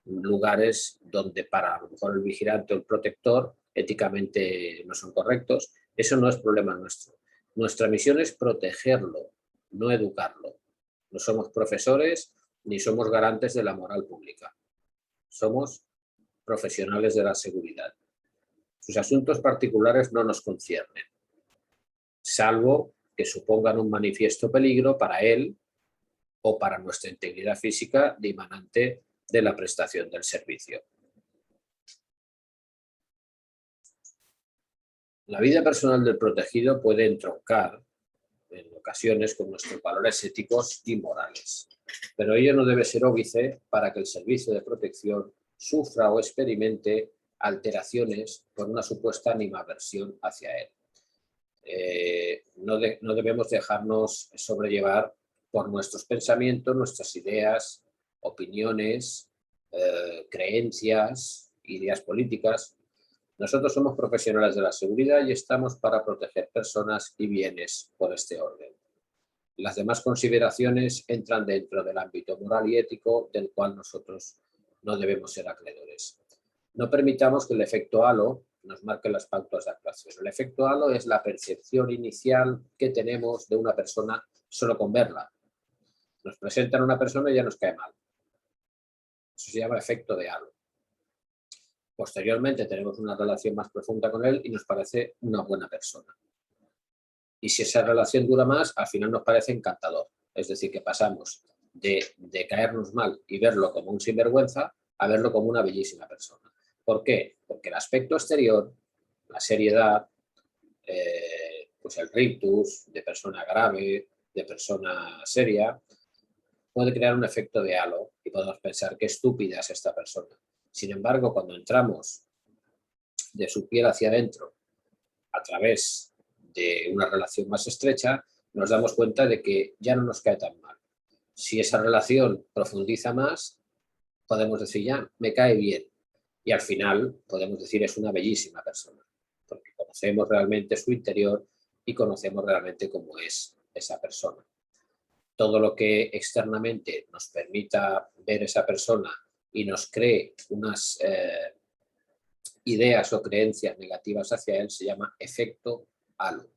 lugares donde para a lo mejor el vigilante o el protector éticamente no son correctos. Eso no es problema nuestro. Nuestra misión es protegerlo, no educarlo. No somos profesores ni somos garantes de la moral pública. Somos profesionales de la seguridad. Sus asuntos particulares no nos conciernen, salvo que supongan un manifiesto peligro para él o para nuestra integridad física dimanante de la prestación del servicio. La vida personal del protegido puede entroncar en ocasiones con nuestros valores éticos y morales, pero ello no debe ser óbice para que el servicio de protección sufra o experimente alteraciones por una supuesta animadversión hacia él. No debemos dejarnos sobrellevar por nuestros pensamientos, nuestras ideas, opiniones, creencias, ideas políticas. Nosotros somos profesionales de la seguridad y estamos para proteger personas y bienes por este orden. Las demás consideraciones entran dentro del ámbito moral y ético del cual nosotros no debemos ser acreedores. No permitamos que el efecto halo nos marque las pautas de actuación. El efecto halo es la percepción inicial que tenemos de una persona solo con verla. Nos presentan una persona y ya nos cae mal. Eso se llama efecto de halo. Posteriormente tenemos una relación más profunda con él y nos parece una buena persona. Y si esa relación dura más, al final nos parece encantador. Es decir, que pasamos de caernos mal y verlo como un sinvergüenza a verlo como una bellísima persona. ¿Por qué? Porque el aspecto exterior, la seriedad, pues el rictus de persona grave, de persona seria, puede crear un efecto de halo y podemos pensar qué estúpida es esta persona. Sin embargo, cuando entramos de su piel hacia adentro a través de una relación más estrecha, nos damos cuenta de que ya no nos cae tan mal. Si esa relación profundiza más, podemos decir ya, me cae bien. Y al final podemos decir es una bellísima persona, porque conocemos realmente su interior y conocemos realmente cómo es esa persona. Todo lo que externamente nos permita ver esa persona y nos cree unas ideas o creencias negativas hacia él se llama efecto halo.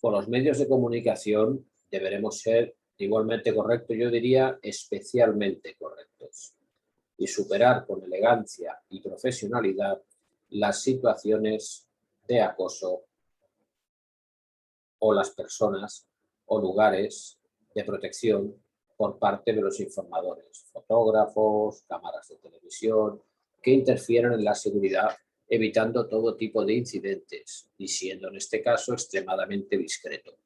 Con los medios de comunicación deberemos ser igualmente correctos, yo diría especialmente correctos, y superar con elegancia y profesionalidad las situaciones de acoso o las personas o lugares de protección por parte de los informadores, fotógrafos, cámaras de televisión, que interfieren en la seguridad, evitando todo tipo de incidentes y siendo en este caso extremadamente discreto.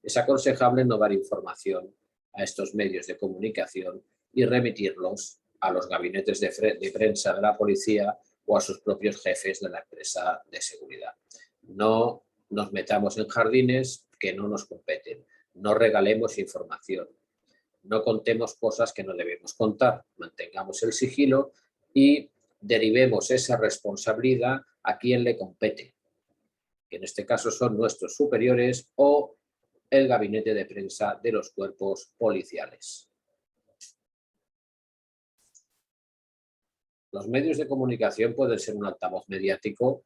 Es aconsejable no dar información a estos medios de comunicación y remitirlos a los gabinetes de prensa de la policía o a sus propios jefes de la empresa de seguridad. No nos metamos en jardines que no nos competen, no regalemos información, no contemos cosas que no debemos contar, mantengamos el sigilo y derivemos esa responsabilidad a quien le compete, que en este caso son nuestros superiores o el gabinete de prensa de los cuerpos policiales. Los medios de comunicación pueden ser un altavoz mediático,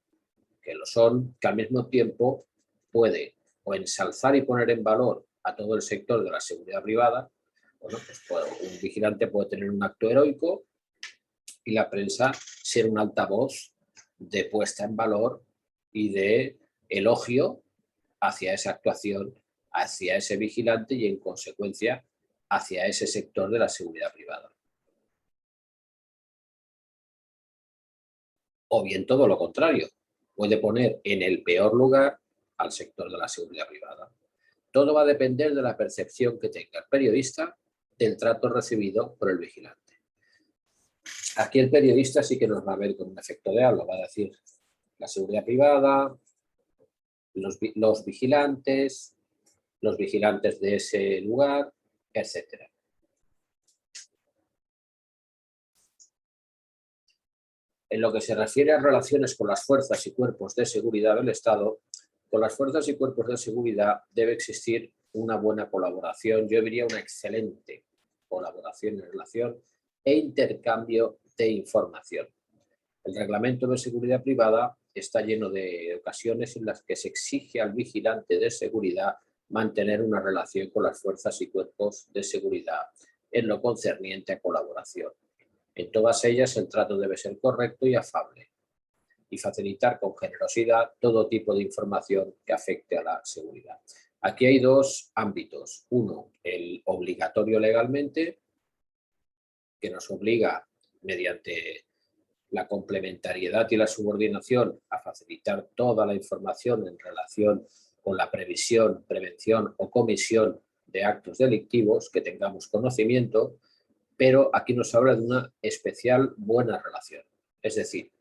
que lo son, que al mismo tiempo puede o ensalzar y poner en valor a todo el sector de la seguridad privada. Bueno, pues un vigilante puede tener un acto heroico y la prensa ser un altavoz de puesta en valor y de elogio hacia esa actuación, hacia ese vigilante y en consecuencia hacia ese sector de la seguridad privada. O bien todo lo contrario, puede poner en el peor lugar al sector de la seguridad privada. Todo va a depender de la percepción que tenga el periodista del trato recibido por el vigilante. Aquí el periodista sí que nos va a ver con un efecto de halo, va a decir la seguridad privada, los vigilantes de ese lugar, etcétera. En lo que se refiere a relaciones con las fuerzas y cuerpos de seguridad del Estado, con las fuerzas y cuerpos de seguridad debe existir una buena colaboración, yo diría una excelente colaboración en relación e intercambio de información. El reglamento de seguridad privada está lleno de ocasiones en las que se exige al vigilante de seguridad mantener una relación con las fuerzas y cuerpos de seguridad en lo concerniente a colaboración. En todas ellas el trato debe ser correcto y afable y facilitar con generosidad todo tipo de información que afecte a la seguridad. Aquí hay dos ámbitos. Uno, el obligatorio legalmente, que nos obliga mediante la complementariedad y la subordinación a facilitar toda la información en relación con la previsión, prevención o comisión de actos delictivos que tengamos conocimiento, pero aquí nos habla de una especial buena relación. Es decir,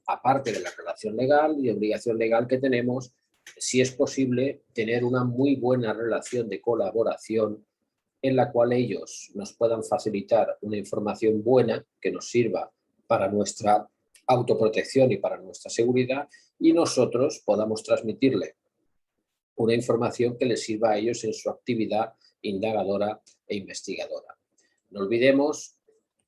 aparte de la relación legal y obligación legal que tenemos, si es posible tener una muy buena relación de colaboración en la cual ellos nos puedan facilitar una información buena que nos sirva para nuestra autoprotección y para nuestra seguridad, y nosotros podamos transmitirle una información que les sirva a ellos en su actividad indagadora e investigadora. No olvidemos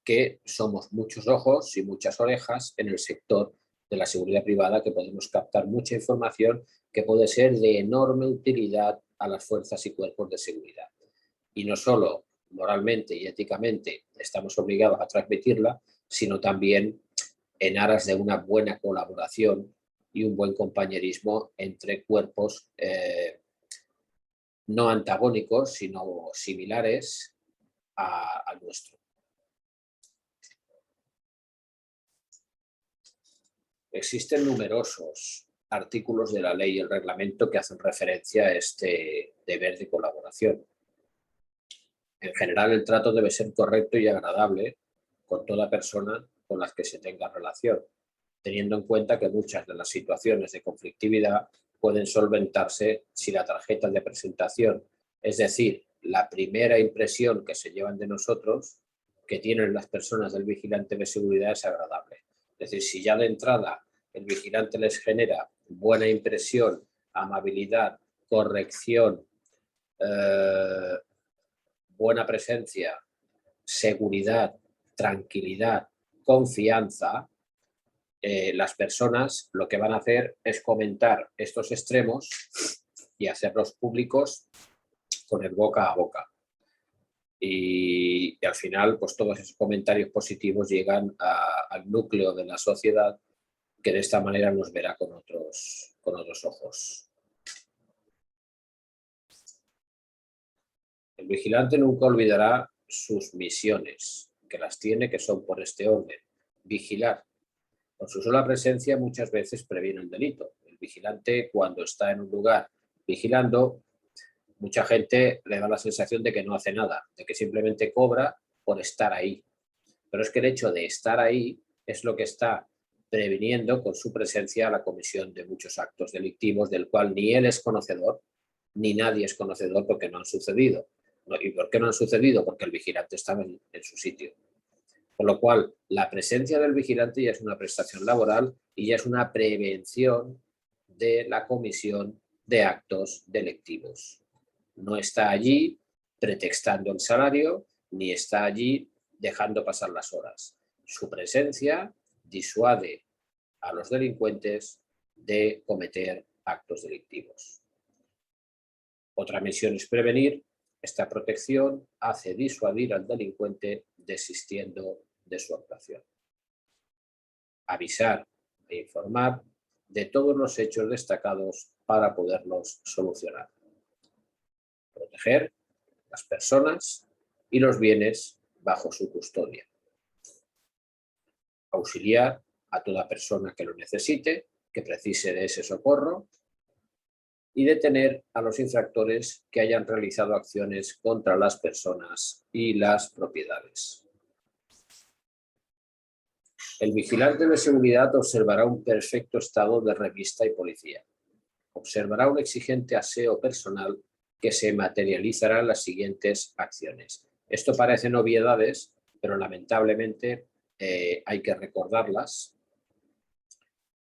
que somos muchos ojos y muchas orejas en el sector de la seguridad privada, que podemos captar mucha información que puede ser de enorme utilidad a las fuerzas y cuerpos de seguridad. Y no solo moralmente y éticamente estamos obligados a transmitirla, sino también en aras de una buena colaboración y un buen compañerismo entre cuerpos no antagónicos, sino similares al nuestro. Existen numerosos artículos de la ley y el reglamento que hacen referencia a este deber de colaboración. En general, el trato debe ser correcto y agradable con toda persona con la que se tenga relación, teniendo en cuenta que muchas de las situaciones de conflictividad pueden solventarse si la tarjeta de presentación, es decir, la primera impresión que se llevan de nosotros, que tienen las personas del vigilante de seguridad, es agradable. Es decir, si ya de entrada el vigilante les genera buena impresión, amabilidad, corrección, buena presencia, seguridad, tranquilidad, confianza, las personas lo que van a hacer es comentar estos extremos y hacerlos públicos con el boca a boca. Y al final, pues todos esos comentarios positivos llegan al núcleo de la sociedad, que de esta manera nos verá con otros ojos. El vigilante nunca olvidará sus misiones, que las tiene, que son por este orden: vigilar. Con su sola presencia muchas veces previene el delito. El vigilante, cuando está en un lugar vigilando, mucha gente le da la sensación de que no hace nada, de que simplemente cobra por estar ahí. Pero es que el hecho de estar ahí es lo que está previniendo con su presencia la comisión de muchos actos delictivos, del cual ni él es conocedor, ni nadie es conocedor, porque no han sucedido. ¿Y por qué no han sucedido? Porque el vigilante estaba en su sitio. Por lo cual, la presencia del vigilante ya es una prestación laboral y ya es una prevención de la comisión de actos delictivos. No está allí pretextando el salario, ni está allí dejando pasar las horas. Su presencia disuade a los delincuentes de cometer actos delictivos. Otra misión es prevenir. Esta protección hace disuadir al delincuente desistiendo de su actuación. Avisar e informar de todos los hechos destacados para poderlos solucionar. Proteger las personas y los bienes bajo su custodia. Auxiliar a toda persona que lo necesite, que precise de ese socorro, y detener a los infractores que hayan realizado acciones contra las personas y las propiedades. El vigilante de seguridad observará un perfecto estado de revista y policía. Observará un exigente aseo personal que se materializará en las siguientes acciones. Esto parecen obviedades, pero lamentablemente hay que recordarlas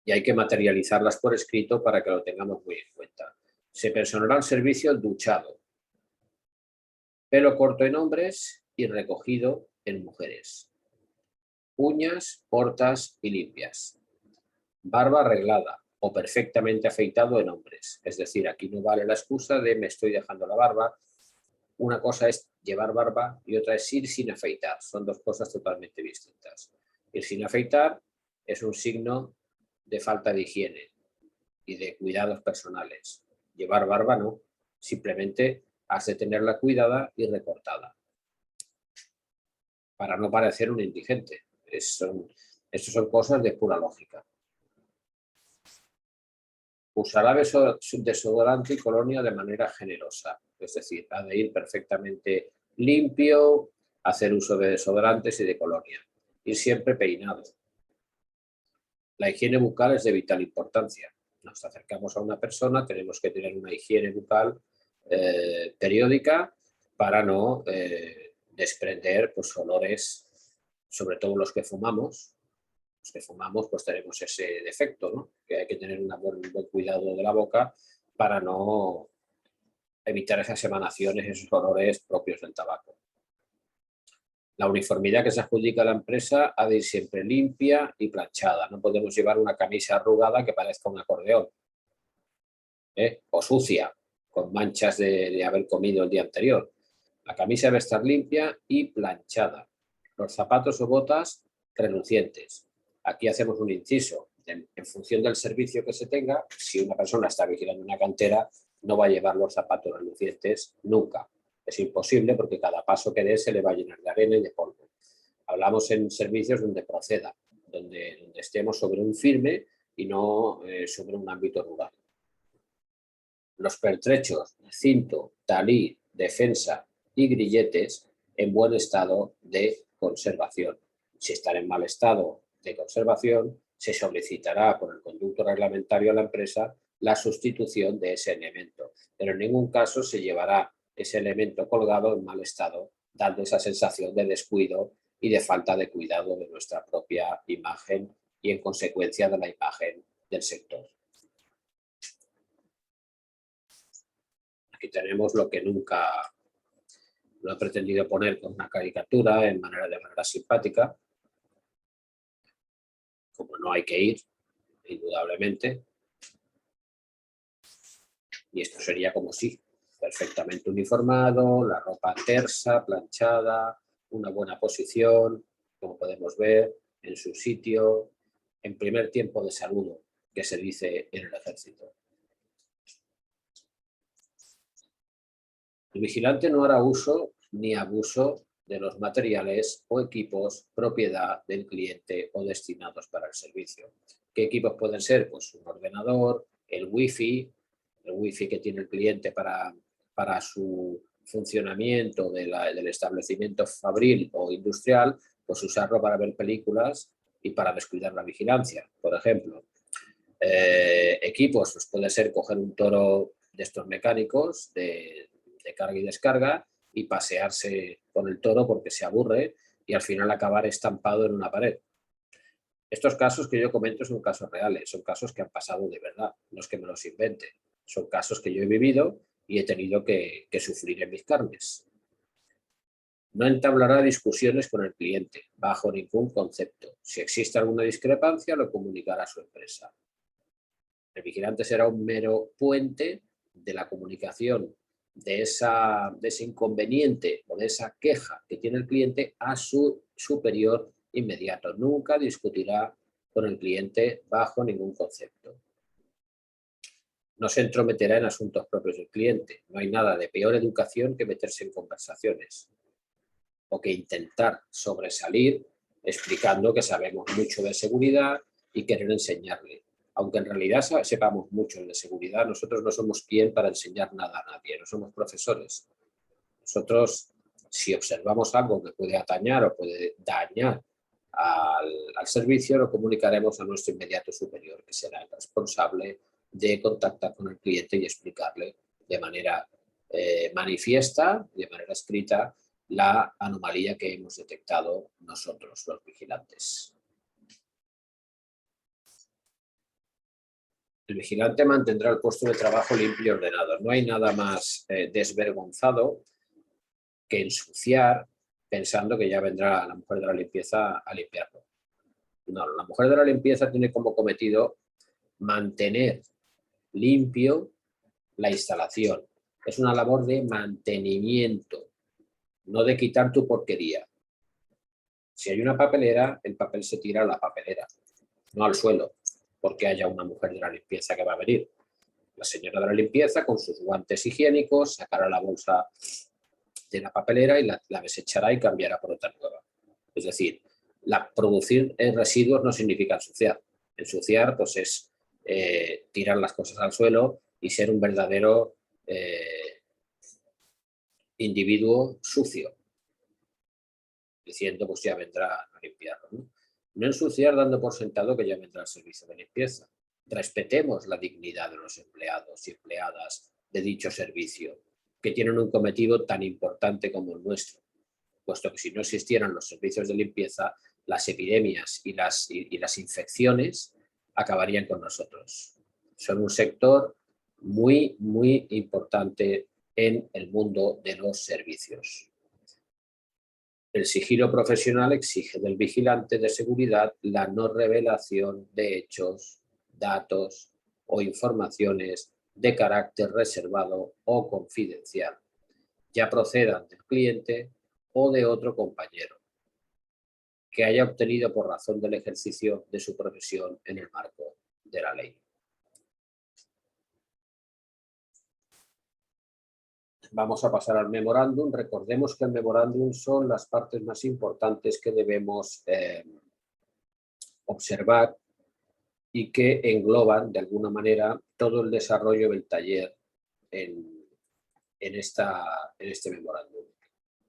y hay que materializarlas por escrito para que lo tengamos muy en cuenta. Se personará el servicio duchado, pelo corto en hombres y recogido en mujeres, uñas cortas y limpias, barba arreglada o perfectamente afeitado en hombres. Es decir, aquí no vale la excusa de me estoy dejando la barba. Una cosa es llevar barba y otra es ir sin afeitar. Son dos cosas totalmente distintas. Ir sin afeitar es un signo de falta de higiene y de cuidados personales. Llevar barba no, simplemente has de tenerla cuidada y recortada para no parecer un indigente. Estas son cosas de pura lógica. Usará desodorante y colonia de manera generosa, es decir, ha de ir perfectamente limpio, hacer uso de desodorantes y de colonia, ir siempre peinado. La higiene bucal es de vital importancia. Nos acercamos a una persona, tenemos que tener una higiene bucal periódica para no desprender pues, olores, sobre todo los que fumamos. Los que fumamos pues tenemos ese defecto, ¿no? Que hay que tener un buen cuidado de la boca para no evitar esas emanaciones, esos olores propios del tabaco. La uniformidad que se adjudica a la empresa ha de ir siempre limpia y planchada. No podemos llevar una camisa arrugada que parezca un acordeón, o sucia, con manchas de haber comido el día anterior. La camisa debe estar limpia y planchada. Los zapatos o botas relucientes. Aquí hacemos un inciso. En función del servicio que se tenga, si una persona está vigilando una cantera, no va a llevar los zapatos relucientes nunca. Es imposible porque cada paso que dé se le va a llenar de arena y de polvo. Hablamos en servicios donde proceda, donde estemos sobre un firme y no sobre un ámbito rural. Los pertrechos, cinto, talí, defensa y grilletes en buen estado de conservación. Si están en mal estado de conservación, se solicitará por el conducto reglamentario a la empresa la sustitución de ese elemento, pero en ningún caso se llevará ese elemento colgado en mal estado, dando esa sensación de descuido y de falta de cuidado de nuestra propia imagen y en consecuencia de la imagen del sector. Aquí tenemos lo que nunca lo he pretendido poner con una caricatura de manera simpática, como no hay que ir, indudablemente. Y esto sería como si, perfectamente uniformado, la ropa tersa, planchada, una buena posición, como podemos ver, en su sitio, en primer tiempo de saludo, que se dice en el ejército. El vigilante no hará uso ni abuso de los materiales o equipos propiedad del cliente o destinados para el servicio. ¿Qué equipos pueden ser? Pues un ordenador, el wifi que tiene el cliente para su funcionamiento del establecimiento fabril o industrial, pues usarlo para ver películas y para descuidar la vigilancia, por ejemplo. Equipos, pues puede ser coger un toro de estos mecánicos de carga y descarga y pasearse con el toro porque se aburre y al final acabar estampado en una pared. Estos casos que yo comento son casos reales, son casos que han pasado de verdad, no es que me los invente, son casos que yo he vivido y he tenido que sufrir en mis carnes. No entablará discusiones con el cliente, bajo ningún concepto. Si existe alguna discrepancia, lo comunicará a su empresa. El vigilante será un mero puente de la comunicación de ese inconveniente o de esa queja que tiene el cliente a su superior inmediato. Nunca discutirá con el cliente bajo ningún concepto. No se entrometerá en asuntos propios del cliente. No hay nada de peor educación que meterse en conversaciones o que intentar sobresalir explicando que sabemos mucho de seguridad y querer enseñarle. Aunque en realidad sepamos mucho de seguridad, nosotros no somos quien para enseñar nada a nadie, no somos profesores. Nosotros, si observamos algo que puede atañar o puede dañar al servicio, lo comunicaremos a nuestro inmediato superior, que será el responsable de contactar con el cliente y explicarle de manera manifiesta, de manera escrita, la anomalía que hemos detectado nosotros, los vigilantes. El vigilante mantendrá el puesto de trabajo limpio y ordenado. No hay nada más desvergonzado que ensuciar pensando que ya vendrá la mujer de la limpieza a limpiarlo. No, la mujer de la limpieza tiene como cometido mantener limpio la instalación. Es una labor de mantenimiento, no de quitar tu porquería. Si hay una papelera, el papel se tira a la papelera, no al suelo, porque haya una mujer de la limpieza que va a venir. La señora de la limpieza, con sus guantes higiénicos, sacará la bolsa de la papelera y la desechará y cambiará por otra nueva. Es decir, producir residuos no significa ensuciar. Ensuciar pues, es tirar las cosas al suelo y ser un verdadero individuo sucio, diciendo pues ya vendrá a limpiarlo. No ensuciar dando por sentado que ya vendrá el servicio de limpieza. Respetemos la dignidad de los empleados y empleadas de dicho servicio, que tienen un cometido tan importante como el nuestro, puesto que si no existieran los servicios de limpieza, las epidemias y las infecciones acabarían con nosotros. Son un sector muy, muy importante en el mundo de los servicios. El sigilo profesional exige del vigilante de seguridad la no revelación de hechos, datos o informaciones de carácter reservado o confidencial, ya procedan del cliente o de otro compañero, que haya obtenido por razón del ejercicio de su profesión en el marco de la ley. Vamos a pasar al memorándum. Recordemos que el memorándum son las partes más importantes que debemos observar y que engloban de alguna manera todo el desarrollo del taller en este memorándum.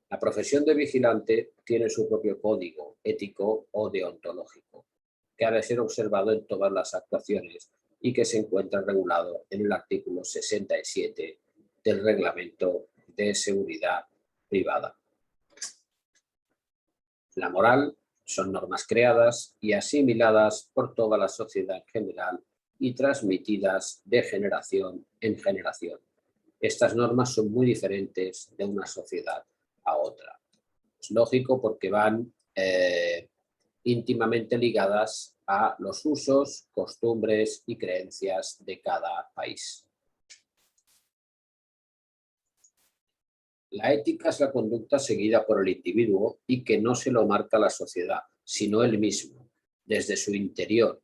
La profesión de vigilante tiene su propio código ético o deontológico, que ha de ser observado en todas las actuaciones y que se encuentra regulado en el artículo 67 del Reglamento de Seguridad Privada. La moral son normas creadas y asimiladas por toda la sociedad en general y transmitidas de generación en generación. Estas normas son muy diferentes de una sociedad a otra. Es lógico porque van íntimamente ligadas a los usos, costumbres y creencias de cada país. La ética es la conducta seguida por el individuo y que no se lo marca la sociedad, sino él mismo, desde su interior,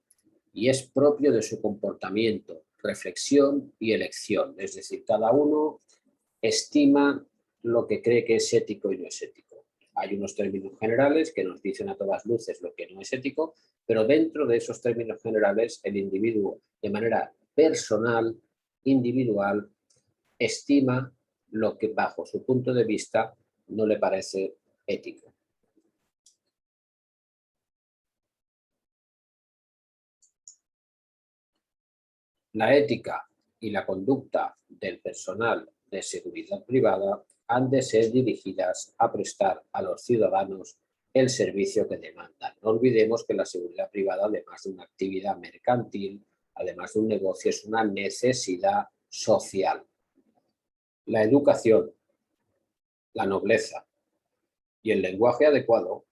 y es propio de su comportamiento, reflexión y elección. Es decir, cada uno estima lo que cree que es ético y no es ético. Hay unos términos generales que nos dicen a todas luces lo que no es ético, pero dentro de esos términos generales el individuo, de manera personal, individual, estima lo que bajo su punto de vista no le parece ético. La ética y la conducta del personal de seguridad privada han de ser dirigidas a prestar a los ciudadanos el servicio que demandan. No olvidemos que la seguridad privada, además de una actividad mercantil, además de un negocio, es una necesidad social. La educación, la nobleza y el lenguaje adecuado,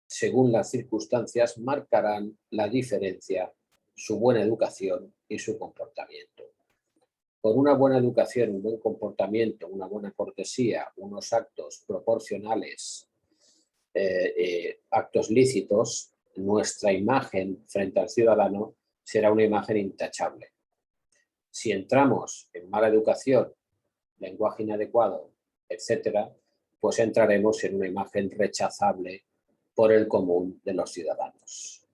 según las circunstancias, marcarán la diferencia, su buena educación y su comportamiento. Con una buena educación, un buen comportamiento, una buena cortesía, unos actos proporcionales, actos lícitos, nuestra imagen frente al ciudadano será una imagen intachable. Si entramos en mala educación, lenguaje inadecuado, etcétera, pues entraremos en una imagen rechazable por el común de los ciudadanos.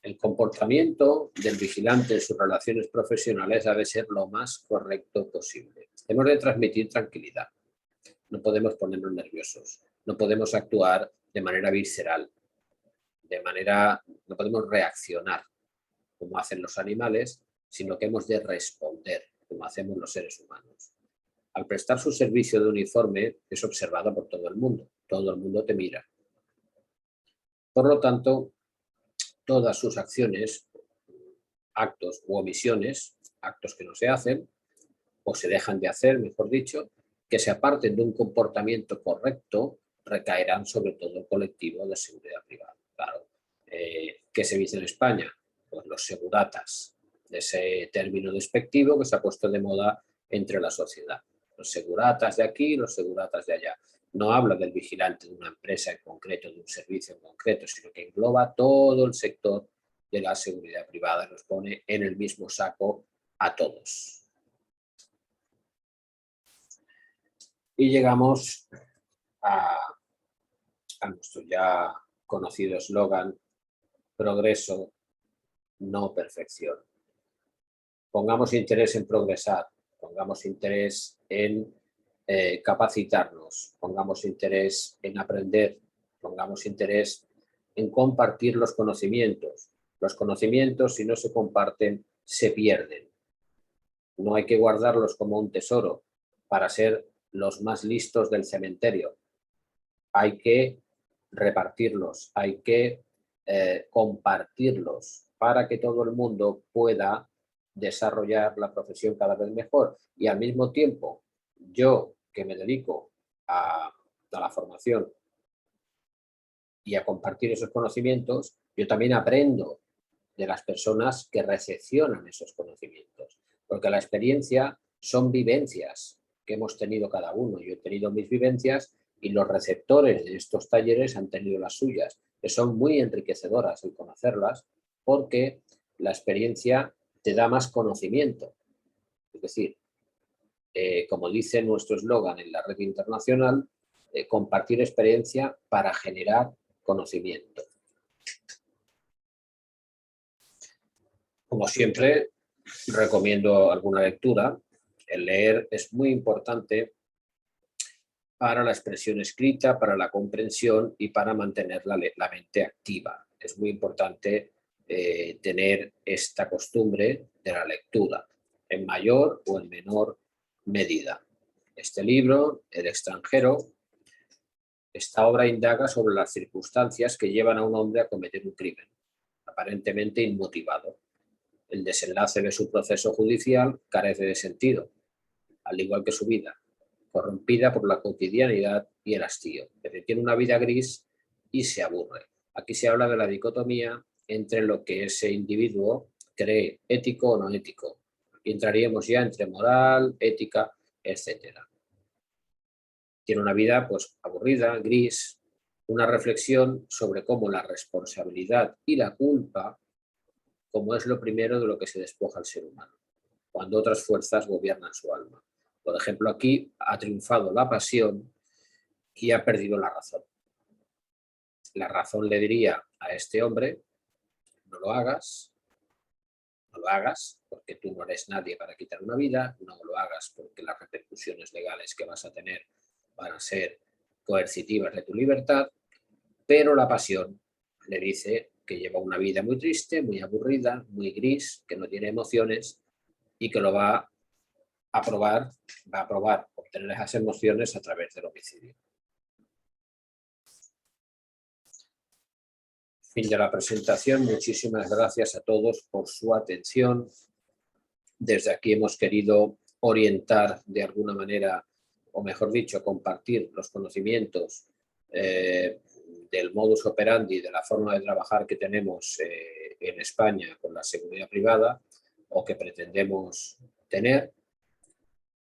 El comportamiento del vigilante en sus relaciones profesionales ha de ser lo más correcto posible. Hemos de transmitir tranquilidad. No podemos ponernos nerviosos. No podemos actuar de manera visceral. No podemos reaccionar como hacen los animales, sino que hemos de responder como hacemos los seres humanos. Al prestar su servicio de uniforme es observado por todo el mundo. Todo el mundo te mira. Por lo tanto, todas sus acciones, actos u omisiones, actos que no se hacen o se dejan de hacer, mejor dicho, que se aparten de un comportamiento correcto, recaerán sobre todo el colectivo de seguridad privada. Claro, ¿qué se dice en España? Pues los seguratas, de ese término despectivo que se ha puesto de moda entre la sociedad. Los seguratas de aquí, los seguratas de allá. No habla del vigilante de una empresa en concreto, de un servicio en concreto, sino que engloba todo el sector de la seguridad privada, nos pone en el mismo saco a todos. Y llegamos a nuestro ya conocido eslogan: progreso, no perfección. Pongamos interés en progresar, pongamos interés en capacitarnos, pongamos interés en aprender, pongamos interés en compartir los conocimientos. Los conocimientos, si no se comparten, se pierden. No hay que guardarlos como un tesoro para ser los más listos del cementerio. Hay que repartirlos, hay que compartirlos para que todo el mundo pueda desarrollar la profesión cada vez mejor. Y al mismo tiempo, yo que me dedico a la formación y a compartir esos conocimientos, yo también aprendo de las personas que recepcionan esos conocimientos. Porque la experiencia son vivencias que hemos tenido cada uno. Yo he tenido mis vivencias y los receptores de estos talleres han tenido las suyas, que son muy enriquecedoras el conocerlas, porque la experiencia te da más conocimiento. Es decir, como dice nuestro eslogan en la red internacional, compartir experiencia para generar conocimiento. Como siempre, recomiendo alguna lectura. El leer es muy importante para la expresión escrita, para la comprensión y para mantener la mente activa. Es muy importante tener esta costumbre de la lectura, en mayor o en menor medida. Este libro, El extranjero, esta obra indaga sobre las circunstancias que llevan a un hombre a cometer un crimen, aparentemente inmotivado. El desenlace de su proceso judicial carece de sentido, al igual que su vida, corrompida por la cotidianidad y el hastío. Es decir, tiene una vida gris y se aburre. Aquí se habla de la dicotomía entre lo que ese individuo cree ético o no ético. Aquí entraríamos ya entre moral, ética, etc. Tiene una vida pues aburrida, gris, una reflexión sobre cómo la responsabilidad y la culpa, como es lo primero de lo que se despoja al ser humano, cuando otras fuerzas gobiernan su alma. Por ejemplo, aquí ha triunfado la pasión y ha perdido la razón. La razón le diría a este hombre: no lo hagas porque tú no eres nadie para quitar una vida, no lo hagas porque las repercusiones legales que vas a tener van a ser coercitivas de tu libertad, pero la pasión le dice que lleva una vida muy triste, muy aburrida, muy gris, que no tiene emociones y que lo va a probar obtener esas emociones a través del homicidio. Fin de la presentación. Muchísimas gracias a todos por su atención. Desde aquí hemos querido orientar de alguna manera, o mejor dicho, compartir los conocimientos del modus operandi, de la forma de trabajar que tenemos en España con la seguridad privada o que pretendemos tener.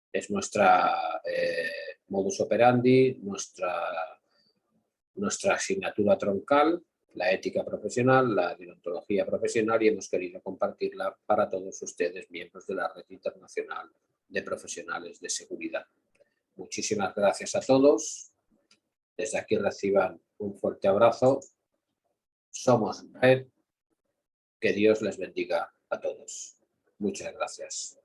Es nuestra modus operandi, nuestra asignatura troncal, la ética profesional, la deontología profesional, y hemos querido compartirla para todos ustedes, miembros de la Red Internacional de Profesionales de Seguridad. Muchísimas gracias a todos. Desde aquí reciban un fuerte abrazo. Somos Red. Que Dios les bendiga a todos. Muchas gracias.